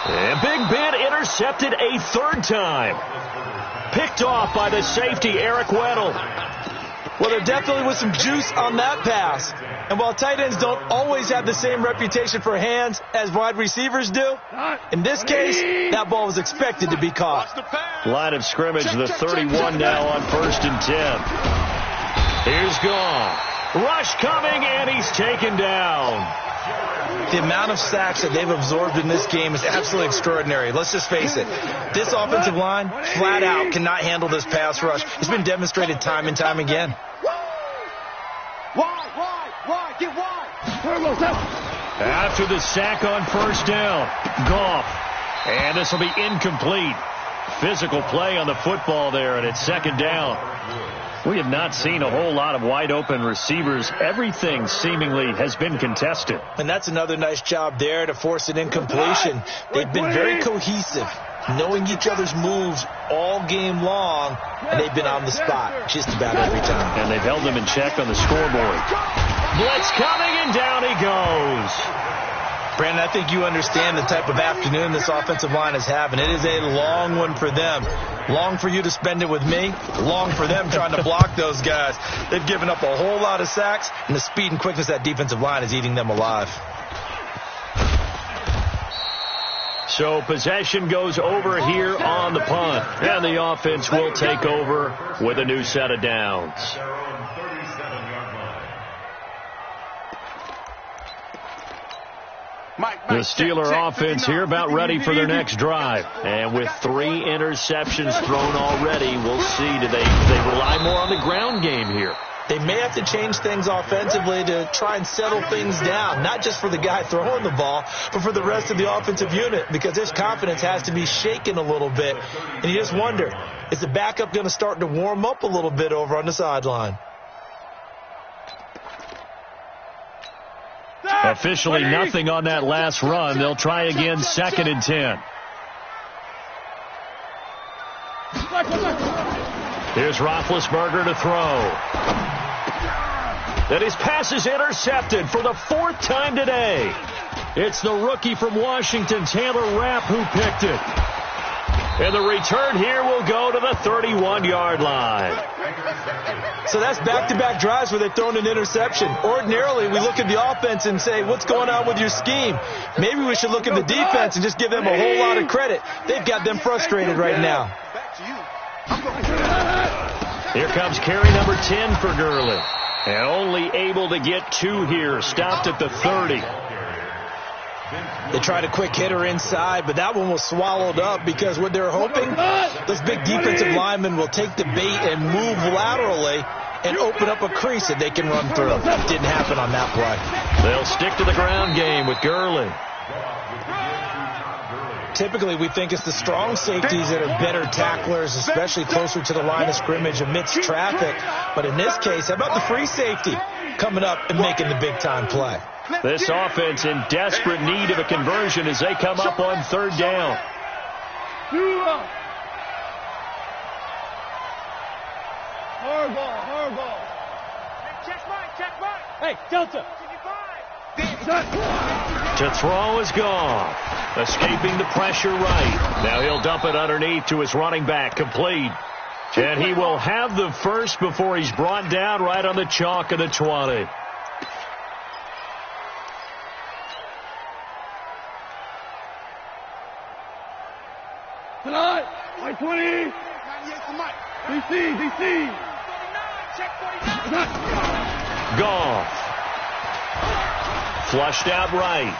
And Big Ben intercepted a third time. Picked off by the safety, Eric Weddle. Well, there definitely was some juice on that pass. And while tight ends don't always have the same reputation for hands as wide receivers do, in this case, that ball was expected to be caught. Line of scrimmage, the 31 now on 1st and 10. Here's Goff. Rush coming, and he's taken down. The amount of sacks that they've absorbed in this game is absolutely extraordinary. Let's just face it. This offensive line, flat out, cannot handle this pass rush. It's been demonstrated time and time again. Wide, get wide. After the sack on 1st down, Goff. And this will be incomplete. Physical play on the football there, and it's 2nd down. We have not seen a whole lot of wide-open receivers. Everything seemingly has been contested. And that's another nice job there to force an incompletion. They've been very cohesive, knowing each other's moves all game long, and they've been on the spot just about every time. And they've held them in check on the scoreboard. Blitz coming, and down he goes. Brandon, I think you understand the type of afternoon this offensive line is having. It is a long one for them. Long for you to spend it with me. Long for them trying to block those guys. They've given up a whole lot of sacks, and the speed and quickness of that defensive line is eating them alive. So possession goes over here on the punt, and the offense will take over with a new set of downs. The Steeler offense here about ready for their next drive. And with 3 interceptions thrown already, we'll see. Do they rely more on the ground game here? They may have to change things offensively to try and settle things down, not just for the guy throwing the ball, but for the rest of the offensive unit, because this confidence has to be shaken a little bit. And you just wonder, is the backup going to start to warm up a little bit over on the sideline? Officially nothing on that last run. They'll try again, 2nd and 10. Here's Roethlisberger to throw. And his pass is intercepted for the 4th time today. It's the rookie from Washington, Taylor Rapp, who picked it. And the return here will go to the 31-yard line. So that's back-to-back drives where they've thrown an interception. Ordinarily, we look at the offense and say, what's going on with your scheme? Maybe we should look at the defense and just give them a whole lot of credit. They've got them frustrated right now. Here comes carry number 10 for Gurley. And only able to get 2 here. Stopped at the 30. They tried a quick hitter inside, but that one was swallowed up because what they're hoping, those big defensive linemen will take the bait and move laterally and open up a crease that they can run through. That didn't happen on that play. They'll stick to the ground game with Gurley. Typically, we think it's the strong safeties that are better tacklers, especially closer to the line of scrimmage amidst traffic. But in this case, how about the free safety coming up and making the big-time play? This offense in desperate need of a conversion as they come up on 3rd down. Hard ball. Check right. Hey, Delta. To throw is gone. Escaping the pressure right. Now he'll dump it underneath to his running back. Complete. And he will have the first before he's brought down right on the chalk of the 20. Tonight, like 20. DC. Goff. Flushed out right.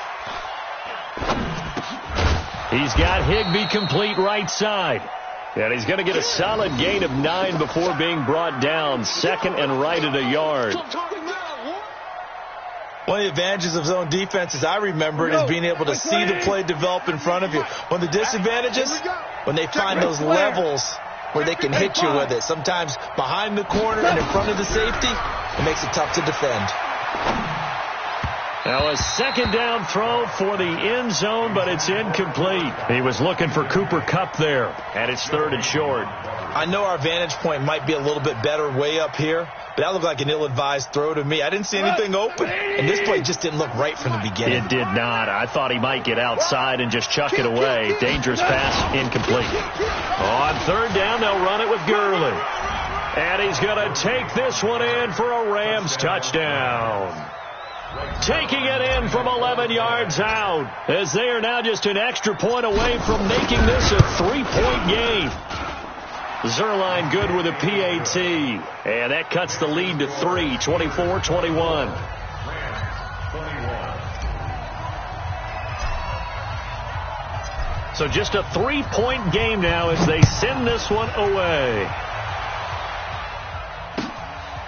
He's got Higbee complete right side. And he's going to get a solid gain of 9 before being brought down. 2nd and right at a yard. One of the advantages of zone defense, as I remember it, is being able to see the play develop in front of you. One of the disadvantages, when they find those levels where they can hit you with it. Sometimes behind the corner and in front of the safety, it makes it tough to defend. Now a second down throw for the end zone, but it's incomplete. He was looking for Cooper Kupp there, and it's 3rd and short. I know our vantage point might be a little bit better way up here, but that looked like an ill-advised throw to me. I didn't see anything open, and this play just didn't look right from the beginning. It did not. I thought he might get outside and just chuck it away. Dangerous pass, incomplete. On 3rd down, they'll run it with Gurley. And he's going to take this one in for a Rams touchdown. Taking it in from 11 yards out, as they are now just an extra point away from making this a 3-point game. Zerline good with a PAT, and that cuts the lead to 3, 24-21. So just a 3-point game now as they send this one away.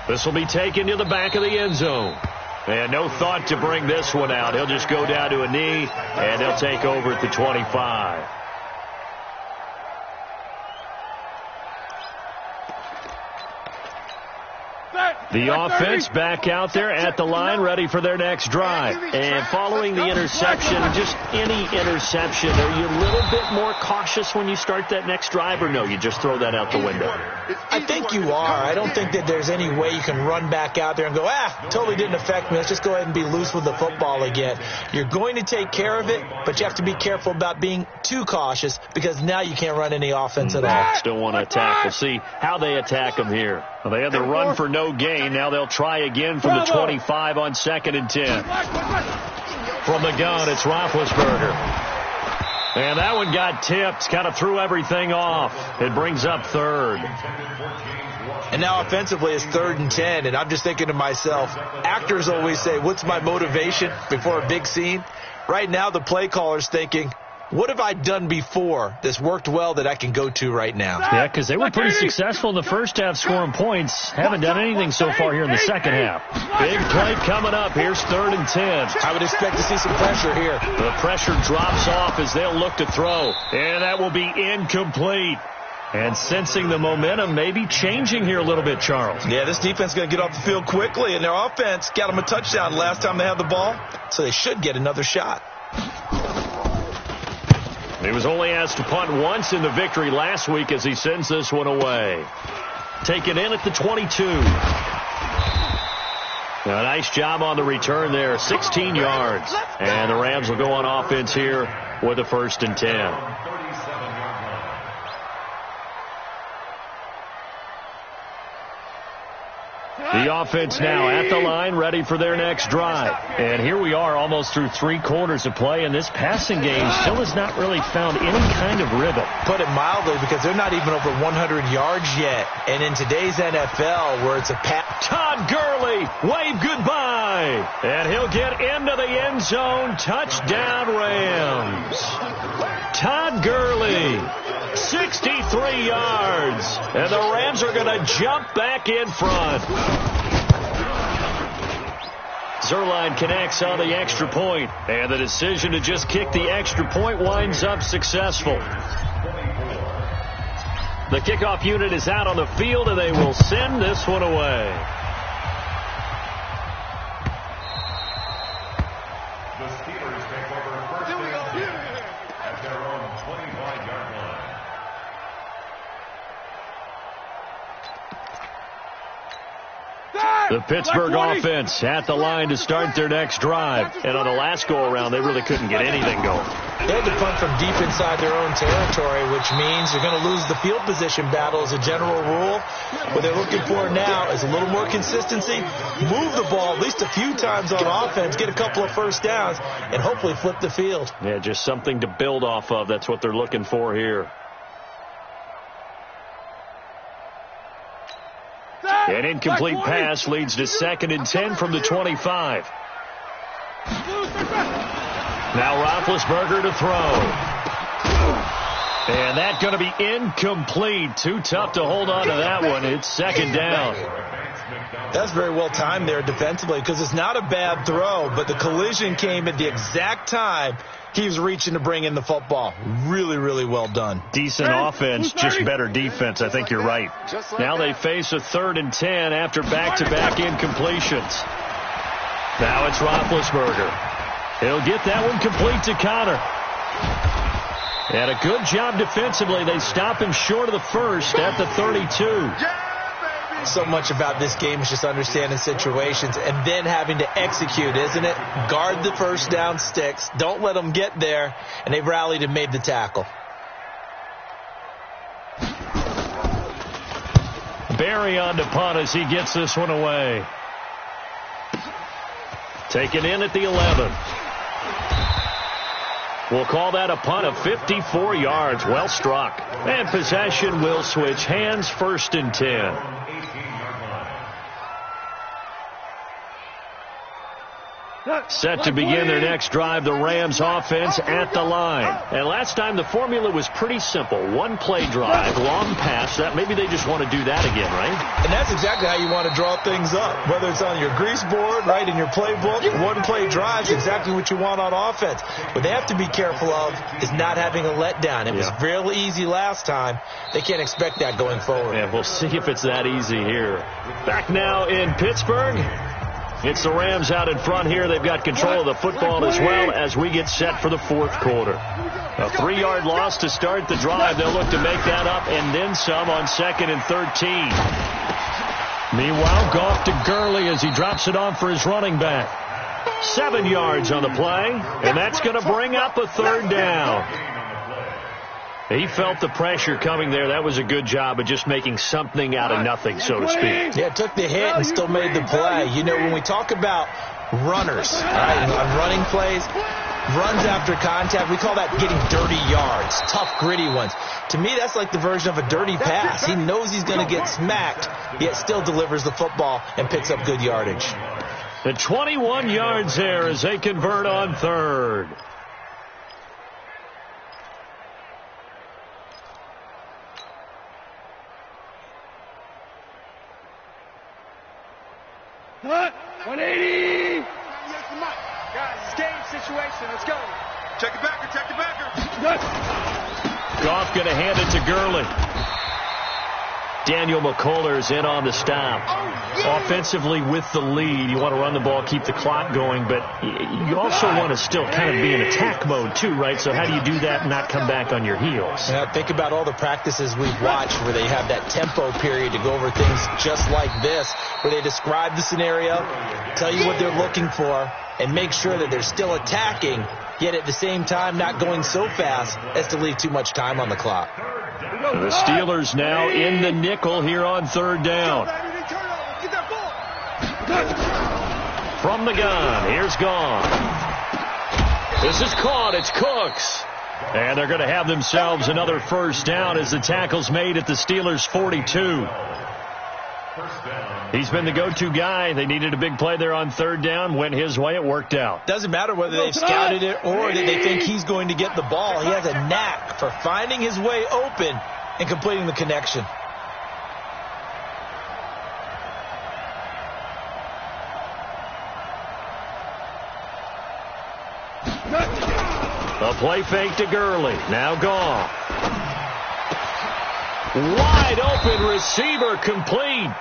This will be taken to the back of the end zone. And no thought to bring this one out. He'll just go down to a knee, and they'll take over at the 25. The offense back out there at the line, ready for their next drive. And following the interception, just any interception, are you a little bit more cautious when you start that next drive, or no, you just throw that out the window? I think you are. I don't think that there's any way you can run back out there and go, totally didn't affect me. Let's just go ahead and be loose with the football again. You're going to take care of it, but you have to be careful about being too cautious because now you can't run any offense at all. Still want to attack. We'll see how they attack them here. Well, they had the run for no gain. Now they'll try again from the 25 on 2nd and 10. From the gun, it's Roethlisberger. And that one got tipped, kind of threw everything off. It brings up 3rd. And now offensively it's 3rd and 10, and I'm just thinking to myself, actors always say, what's my motivation before a big scene? Right now the play caller's thinking, what have I done before that's worked well that I can go to right now? Yeah, because they were pretty successful in the first half scoring points. Haven't done anything so far here in the second half. Big play coming up. Here's 3rd and 10. I would expect to see some pressure here. The pressure drops off as they'll look to throw. And that will be incomplete. And sensing the momentum maybe changing here a little bit, Charles. Yeah, this defense is going to get off the field quickly, and their offense got them a touchdown last time they had the ball, so they should get another shot. He was only asked to punt once in the victory last week as he sends this one away. Taken in at the 22. A nice job on the return there, 16 yards. And the Rams will go on offense here with a 1st and 10. The offense now at the line, ready for their next drive. And here we are almost through 3 quarters of play, and this passing game still has not really found any kind of rhythm. Put it mildly, because they're not even over 100 yards yet. And in today's NFL, where it's a pass. Todd Gurley, wave goodbye. And he'll get into the end zone. Touchdown, Rams. Todd Gurley, 63 yards. And the Rams are going to jump back in front. Zerline connects on the extra point, and the decision to just kick the extra point winds up successful. The kickoff unit is out on the field, and they will send this one away. The Steelers take over 1st and 10 at their own 25-yard line. The Pittsburgh offense at the line to start their next drive. And on the last go-around, they really couldn't get anything going. They had to punt from deep inside their own territory, which means they're going to lose the field position battle as a general rule. What they're looking for now is a little more consistency, move the ball at least a few times on offense, get a couple of first downs, and hopefully flip the field. Yeah, just something to build off of. That's what they're looking for here. An incomplete pass leads to 2nd and 10 from the 25. Now Roethlisberger to throw. And that's going to be incomplete. Too tough to hold on to that one. It's second down. That's very well timed there defensively because it's not a bad throw, but the collision came at the exact time he was reaching to bring in the football. Really, really well done. Decent offense, just better defense. I think you're right. Now they face a 3rd and 10 after back-to-back incompletions. Now it's Roethlisberger. He'll get that one complete to Connor. And a good job defensively. They stop him short of the first at the 32. So much about this game is just understanding situations and then having to execute, isn't it? Guard the first down sticks. Don't let them get there. And they've rallied and made the tackle. Barry on to punt as he gets this one away. Taken in at the 11. We'll call that a punt of 54 yards. Well struck. And possession will switch hands, 1st and 10. Set to begin their next drive, the Rams offense at the line. And last time the formula was pretty simple. One play drive, long pass. That maybe they just want to do that again, right? And that's exactly how you want to draw things up. Whether it's on your grease board, right, in your playbook, one play drive is exactly what you want on offense. What they have to be careful of is not having a letdown. It was real easy last time. They can't expect that going forward. Yeah, we'll see if it's that easy here. Back now in Pittsburgh. It's the Rams out in front here. They've got control of the football as well as we get set for the 4th quarter. A 3-yard loss to start the drive. They'll look to make that up and then some on 2nd and 13. Meanwhile, Goff to Gurley as he drops it off for his running back. 7 yards on the play, and that's going to bring up a 3rd down. He felt the pressure coming there. That was a good job of just making something out of nothing, so to speak. Yeah, took the hit and still made the play. You know, when we talk about runners, right, on running plays, runs after contact, we call that getting dirty yards, tough, gritty ones. To me, that's like the version of a dirty pass. He knows he's going to get smacked, yet still delivers the football and picks up good yardage. The 21 yards there as they convert on 3rd. What? 180! Guys, it's game situation. Let's go. Check it backer, check it backer. Goff going to hand it to Gurley. Daniel McCullers in on the stop. Offensively with the lead, you want to run the ball, keep the clock going, but you also want to still kind of be in attack mode too, right? So how do you do that and not come back on your heels? Yeah, think about all the practices we've watched where they have that tempo period to go over things just like this, where they describe the scenario, tell you what they're looking for, and make sure that they're still attacking, yet at the same time not going so fast as to leave too much time on the clock. The Steelers now in the nickel here on 3rd down. From the gun, here's Goff. This is caught, it's Cooks. And they're going to have themselves another 1st down as the tackle's made at the Steelers' 42. He's been the go-to guy. They needed a big play there on 3rd down. Went his way. It worked out. Doesn't matter whether they've scouted it or that they think he's going to get the ball. He has a knack for finding his way open and completing the connection. A play fake to Gurley. Now Goff. Wide open receiver complete.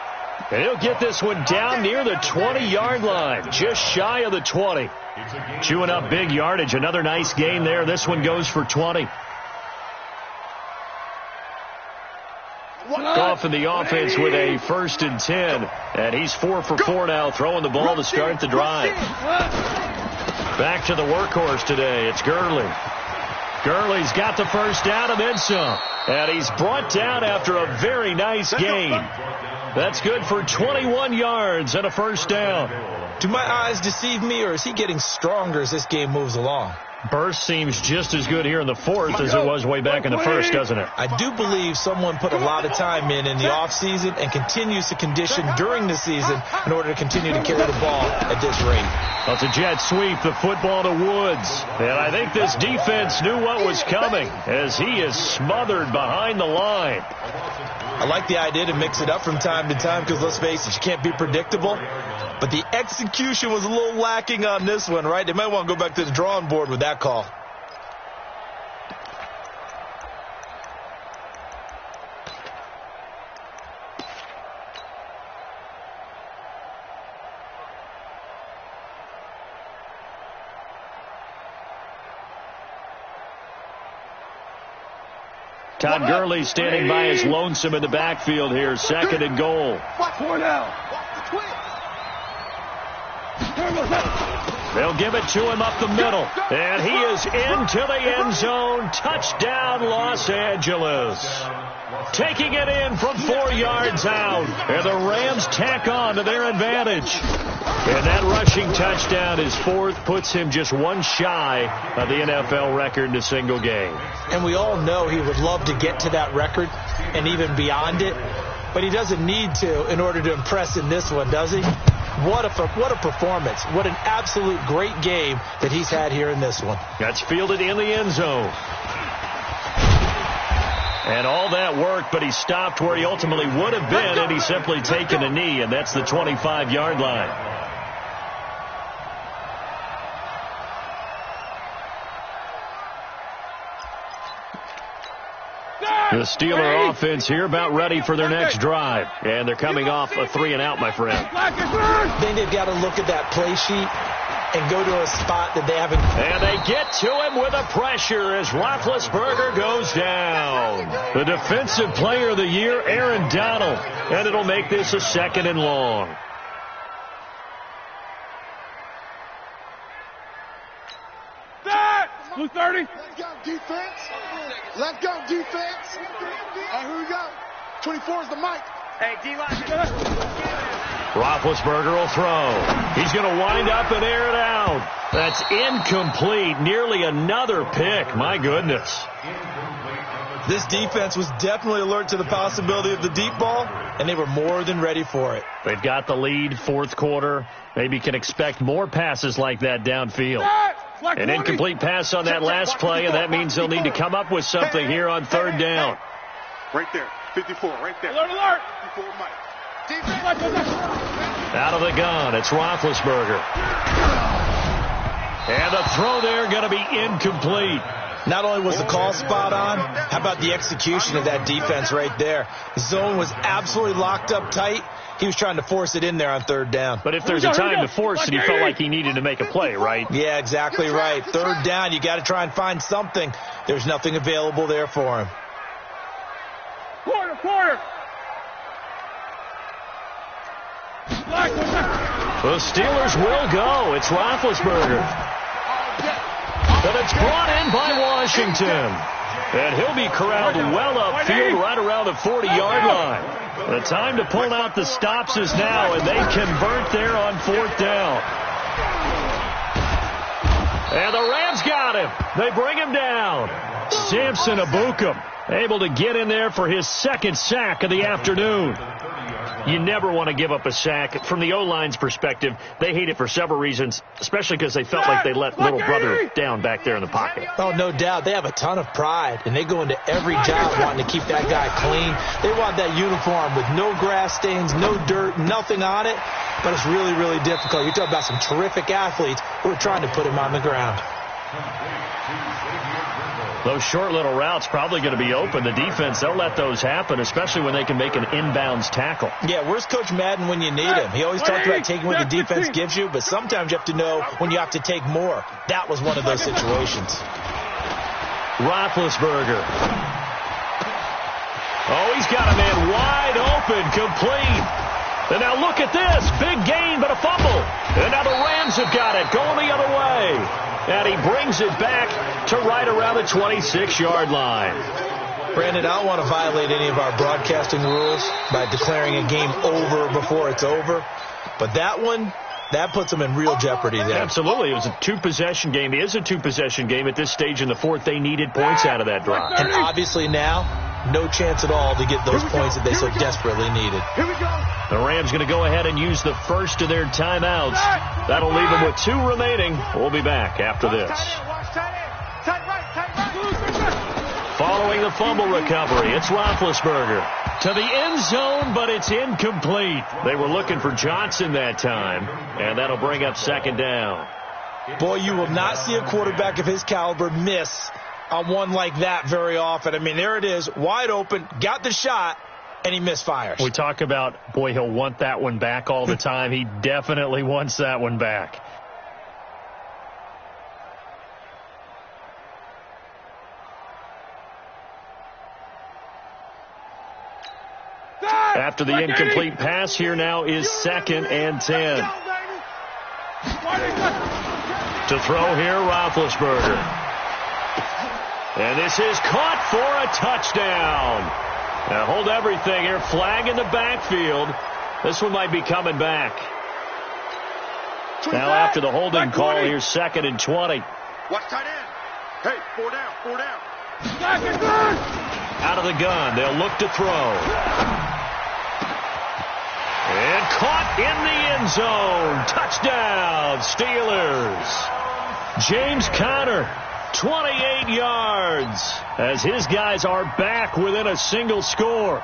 And he'll get this one down near the 20-yard line. Just shy of the 20. Chewing up big yardage. Another nice gain there. This one goes for 20. Goff in the offense with a 1st and 10. And he's 4 for 4 now, throwing the ball to start the drive. Back to the workhorse today. It's Gurley. Gurley's got the 1st down and then some. And he's brought down after a very nice gain. That's good for 21 yards and a 1st down. Do my eyes deceive me, or is he getting stronger as this game moves along? Burst seems just as good here in the fourth as it was way back in the first, doesn't it? I do believe someone put a lot of time in the offseason and continues to condition during the season in order to continue to carry the ball at this rate. Well, it's a jet sweep, the football to Woods. And I think this defense knew what was coming as he is smothered behind the line. I like the idea to mix it up from time to time because, let's face it, you can't be predictable. But the execution was a little lacking on this one, right? They might want to go back to the drawing board with that call. Todd Gurley standing by his lonesome in the backfield here, second and goal. They'll give it to him up the middle. And he is into the end zone. Touchdown, Los Angeles. Taking it in from 4 yards out. And the Rams tack on to their advantage. And that rushing touchdown, his fourth, puts him just one shy of the NFL record in a single game. And we all know he would love to get to that record and even beyond it. But he doesn't need to in order to impress in this one, does he? What a performance. What an absolute great game that he's had here in this one. That's fielded in the end zone. And all that work, but he stopped where he ultimately would have been had he simply taken a knee, and that's the 25-yard line. The Steeler offense here about ready for their next drive. And they're coming off a 3-and-out, my friend. I think they've got to look at that play sheet and go to a spot that they haven't. And they get to him with a pressure as Roethlisberger goes down. The defensive player of the year, Aaron Donald. And it'll make this a 2nd and long. Blue 30. Let's go, defense. Let's go, defense. All right, here we go. 24 is the mic. Hey, D-line. Roethlisberger will throw. He's going to wind up and air it out. That's incomplete. Nearly another pick. My goodness. This defense was definitely alert to the possibility of the deep ball, and they were more than ready for it. They've got the lead, fourth quarter. Maybe can expect more passes like that downfield. An incomplete pass on that last play, and that means they'll need to come up with something here on 3rd down. Right there. 54, right there. Alert, alert. 54, Mike. Out of the gun, it's Roethlisberger. And the throw there going to be incomplete. Not only was the call spot on, how about the execution of that defense right there? The zone was absolutely locked up tight. He was trying to force it in there on 3rd down. But if there's a time to force it, he felt like he needed to make a play, right? Yeah, exactly right. 3rd down, you got to try and find something. There's nothing available there for him. Quarter. The Steelers will go. It's Roethlisberger. But it's brought in by Washington. And he'll be corralled well upfield right around the 40-yard line. The time to pull out the stops is now, and they convert there on 4th down. And the Rams got him. They bring him down. Samson Ebukam able to get in there for his 2nd sack of the afternoon. You never want to give up a sack. From the O-line's perspective, they hate it for several reasons, especially because they felt like they let little brother down back there in the pocket. Oh, no doubt. They have a ton of pride, and they go into every job wanting to keep that guy clean. They want that uniform with no grass stains, no dirt, nothing on it, but it's really, really difficult. You're talking about some terrific athletes who are trying to put him on the ground. Those short little routes probably going to be open. The defense, they'll let those happen, especially when they can make an inbounds tackle. Yeah, where's Coach Madden when you need him? He always talks about taking what the defense gives you, but sometimes you have to know when you have to take more. That was one of those situations. Roethlisberger. Oh, he's got a man wide open, complete. And now look at this. Big gain, but a fumble. And now the Rams have got it, going the other way. And he brings it back to right around the 26-yard line. Brandon, I don't want to violate any of our broadcasting rules by declaring a game over before it's over. But that one That puts them in real jeopardy there. Absolutely. It was a two-possession game. It is a two-possession game at this stage in the fourth. They needed points out of that drive. And obviously now, no chance at all to get those points that they so desperately needed. Here we go. The Rams going to go ahead and use the first of their timeouts. That'll leave them with 2 remaining. We'll be back after this. Following the fumble recovery, it's Roethlisberger to the end zone, but it's incomplete. They were looking for Johnson that time, and that'll bring up second down. Boy, you will not see a quarterback of his caliber miss on one like that very often. I mean, there it is, wide open, got the shot, and he misfires. We talk about, boy, he'll want that one back all the time. He definitely wants that one back. After the incomplete pass, here now is 2nd and 10. To throw here, Roethlisberger. And this is caught for a touchdown. Now hold everything here. Flag in the backfield. This one might be coming back. Now after the holding call, here's 2nd and 20. Watch tight end. Hey, 4 down, 4 down. Out of the gun. They'll look to throw. And caught in the end zone. Touchdown, Steelers. James Conner, 28 yards, as his guys are back within a single score.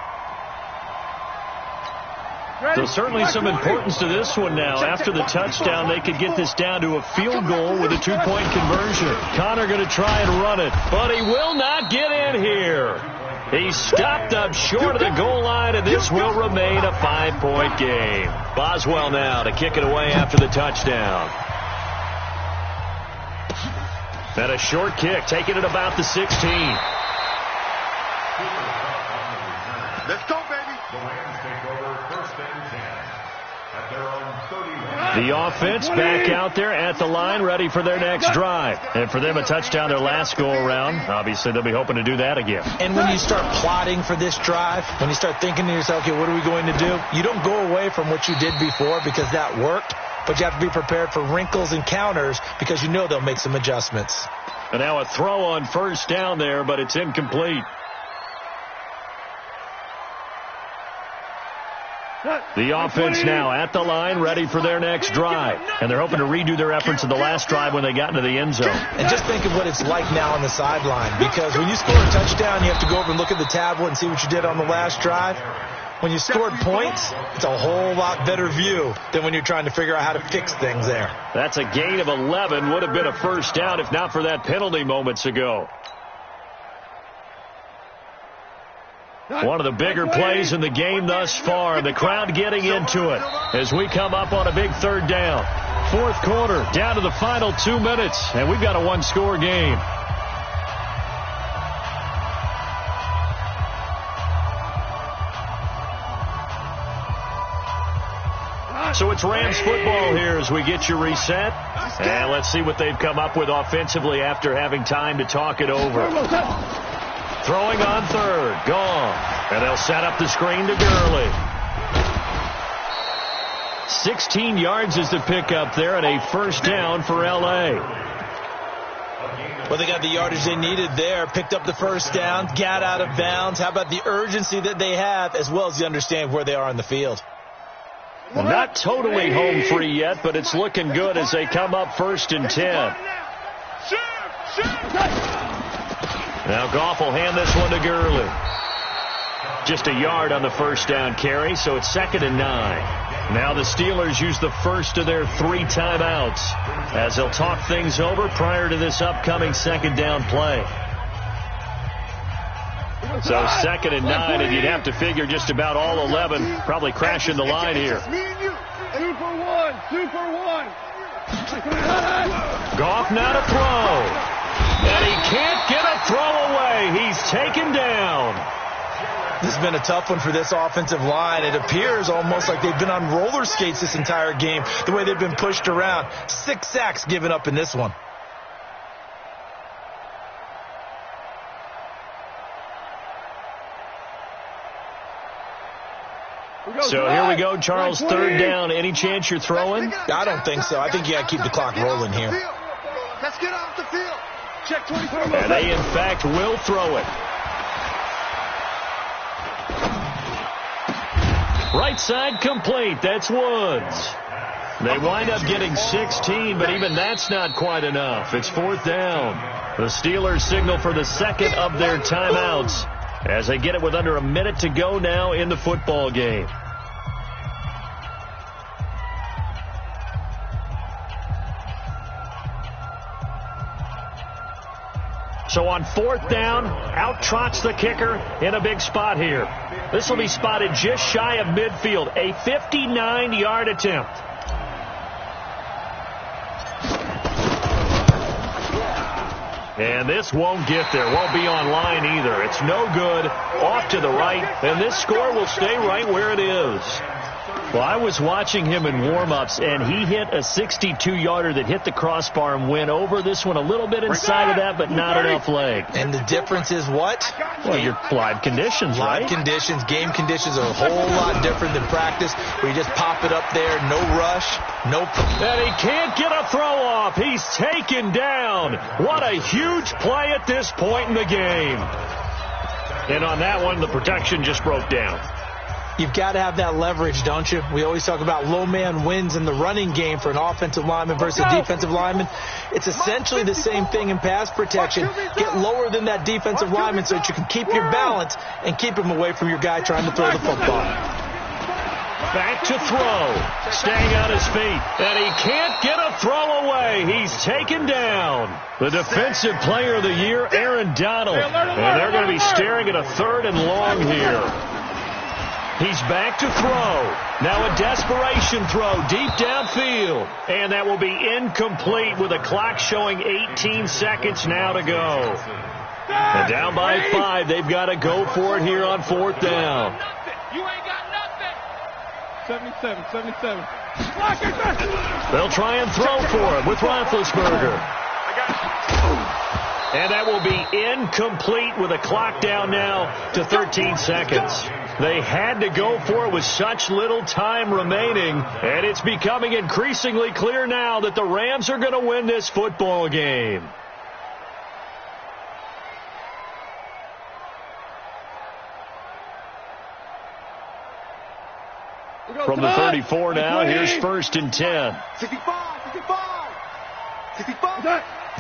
So certainly some importance to this one now. After the touchdown, they could get this down to a field goal with a 2-point conversion. Conner going to try and run it, but he will not get in here. He stopped up short of the goal line, and this will remain a 5-point game. Boswell now to kick it away after the touchdown. And a short kick, taking it about the 16. Let's go, baby. The Rams take over 1st and 10 at their own 31. The offense back out there at the line, ready for their next drive. And for them, a touchdown their last go-around. Obviously, they'll be hoping to do that again. And when you start plotting for this drive, when you start thinking to yourself, okay, what are we going to do? You don't go away from what you did before because that worked, but you have to be prepared for wrinkles and counters because you know they'll make some adjustments. And now a throw on 1st down there, but it's incomplete. The offense now at the line, ready for their next drive. And they're hoping to redo their efforts in the last drive when they got into the end zone. And just think of what it's like now on the sideline, because when you score a touchdown, you have to go over and look at the tablet and see what you did on the last drive. When you scored points, it's a whole lot better view than when you're trying to figure out how to fix things there. That's a gain of 11. Would have been a 1st down if not for that penalty moments ago. One of the bigger plays in the game thus far. The crowd getting into it as we come up on a big 3rd down. 4th quarter, down to the final 2 minutes, and we've got a 1-score game. So it's Rams football here as we get you reset. And let's see what they've come up with offensively after having time to talk it over. Throwing on 3rd, gone. And they'll set up the screen to Gurley. 16 yards is the pickup there, and a 1st down for L.A. Well, they got the yardage they needed there, picked up the 1st down, got out of bounds. How about the urgency that they have, as well as the understand where they are on the field? Not totally home free yet, but it's looking good as they come up 1st and 10. Now Goff will hand this one to Gurley. Just a yard on the 1st down carry, so it's 2nd and 9. Now the Steelers use the first of their 3 timeouts as they'll talk things over prior to this upcoming 2nd down play. So 2nd and 9, and you'd have to figure just about all 11 probably crashing the line here. 2 for 1. 2 for 1. Goff now to throw. And he can't get a throw away. He's taken down. This has been a tough one for this offensive line. It appears almost like they've been on roller skates this entire game, the way they've been pushed around. 6 sacks given up in this one. So here we go, Charles, third down. Any chance you're throwing? I don't think so. I think you got to keep the clock rolling here. Let's get off the field. Check 24. And they, in fact, will throw it. Right side complete. That's Woods. They wind up getting 16, but even that's not quite enough. It's fourth down. The Steelers signal for the second of their timeouts as they get it with under a minute to go now in the football game. So on fourth down, out trots the kicker in a big spot here. This will be spotted just shy of midfield, a 59-yard attempt. And this won't get there, won't be on line either. It's no good, off to the right, and this score will stay right where it is. Well, I was watching him in warm-ups, and he hit a 62-yarder that hit the crossbar and went over. This one a little bit inside of that, but not enough leg. And the difference is what? Well, your live conditions, right? Live conditions, game conditions are a whole lot different than practice, where you just pop it up there, no rush, no... And he can't get a throw off. He's taken down. What a huge play at this point in the game. And on that one, the protection just broke down. You've got to have that leverage, don't you? We always talk about low man wins in the running game for an offensive lineman versus a defensive lineman. It's essentially the same thing in pass protection. Get lower than that defensive lineman so that you can keep your balance and keep him away from your guy trying to throw the football. Back to throw. Staying on his feet. And he can't get a throw away. He's taken down. The defensive player of the year, Aaron Donald. And they're going to be staring at a third and long here. He's back to throw. Now a desperation throw deep downfield. And that will be incomplete with a clock showing 18 seconds now to go. And down by 5, they've got to go for it here on fourth down. You ain't got nothing. 77. They'll try and throw for it with Roethlisberger. And that will be incomplete with a clock down now to 13 seconds. They had to go for it with such little time remaining, and it's becoming increasingly clear now that the Rams are going to win this football game. From the 34 now, here's first and 10. 65.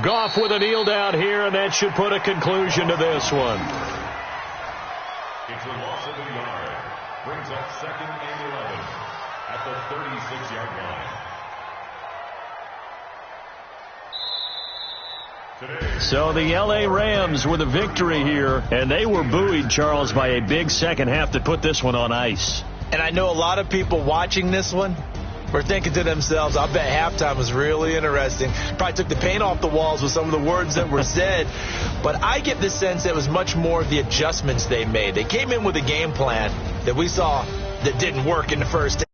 Goff with a kneel down here, and that should put a conclusion to this one. It's a loss of a yard. Brings up second and 11 at the 36-yard line. So the L.A. Rams with a victory here, and they were buoyed, Charles, by a big second half that put this one on ice. And I know a lot of people watching this one were thinking to themselves, I bet halftime was really interesting. Probably took the paint off the walls with some of the words that were said. But I get the sense it was much more of the adjustments they made. They came in with a game plan that we saw that didn't work in the first half.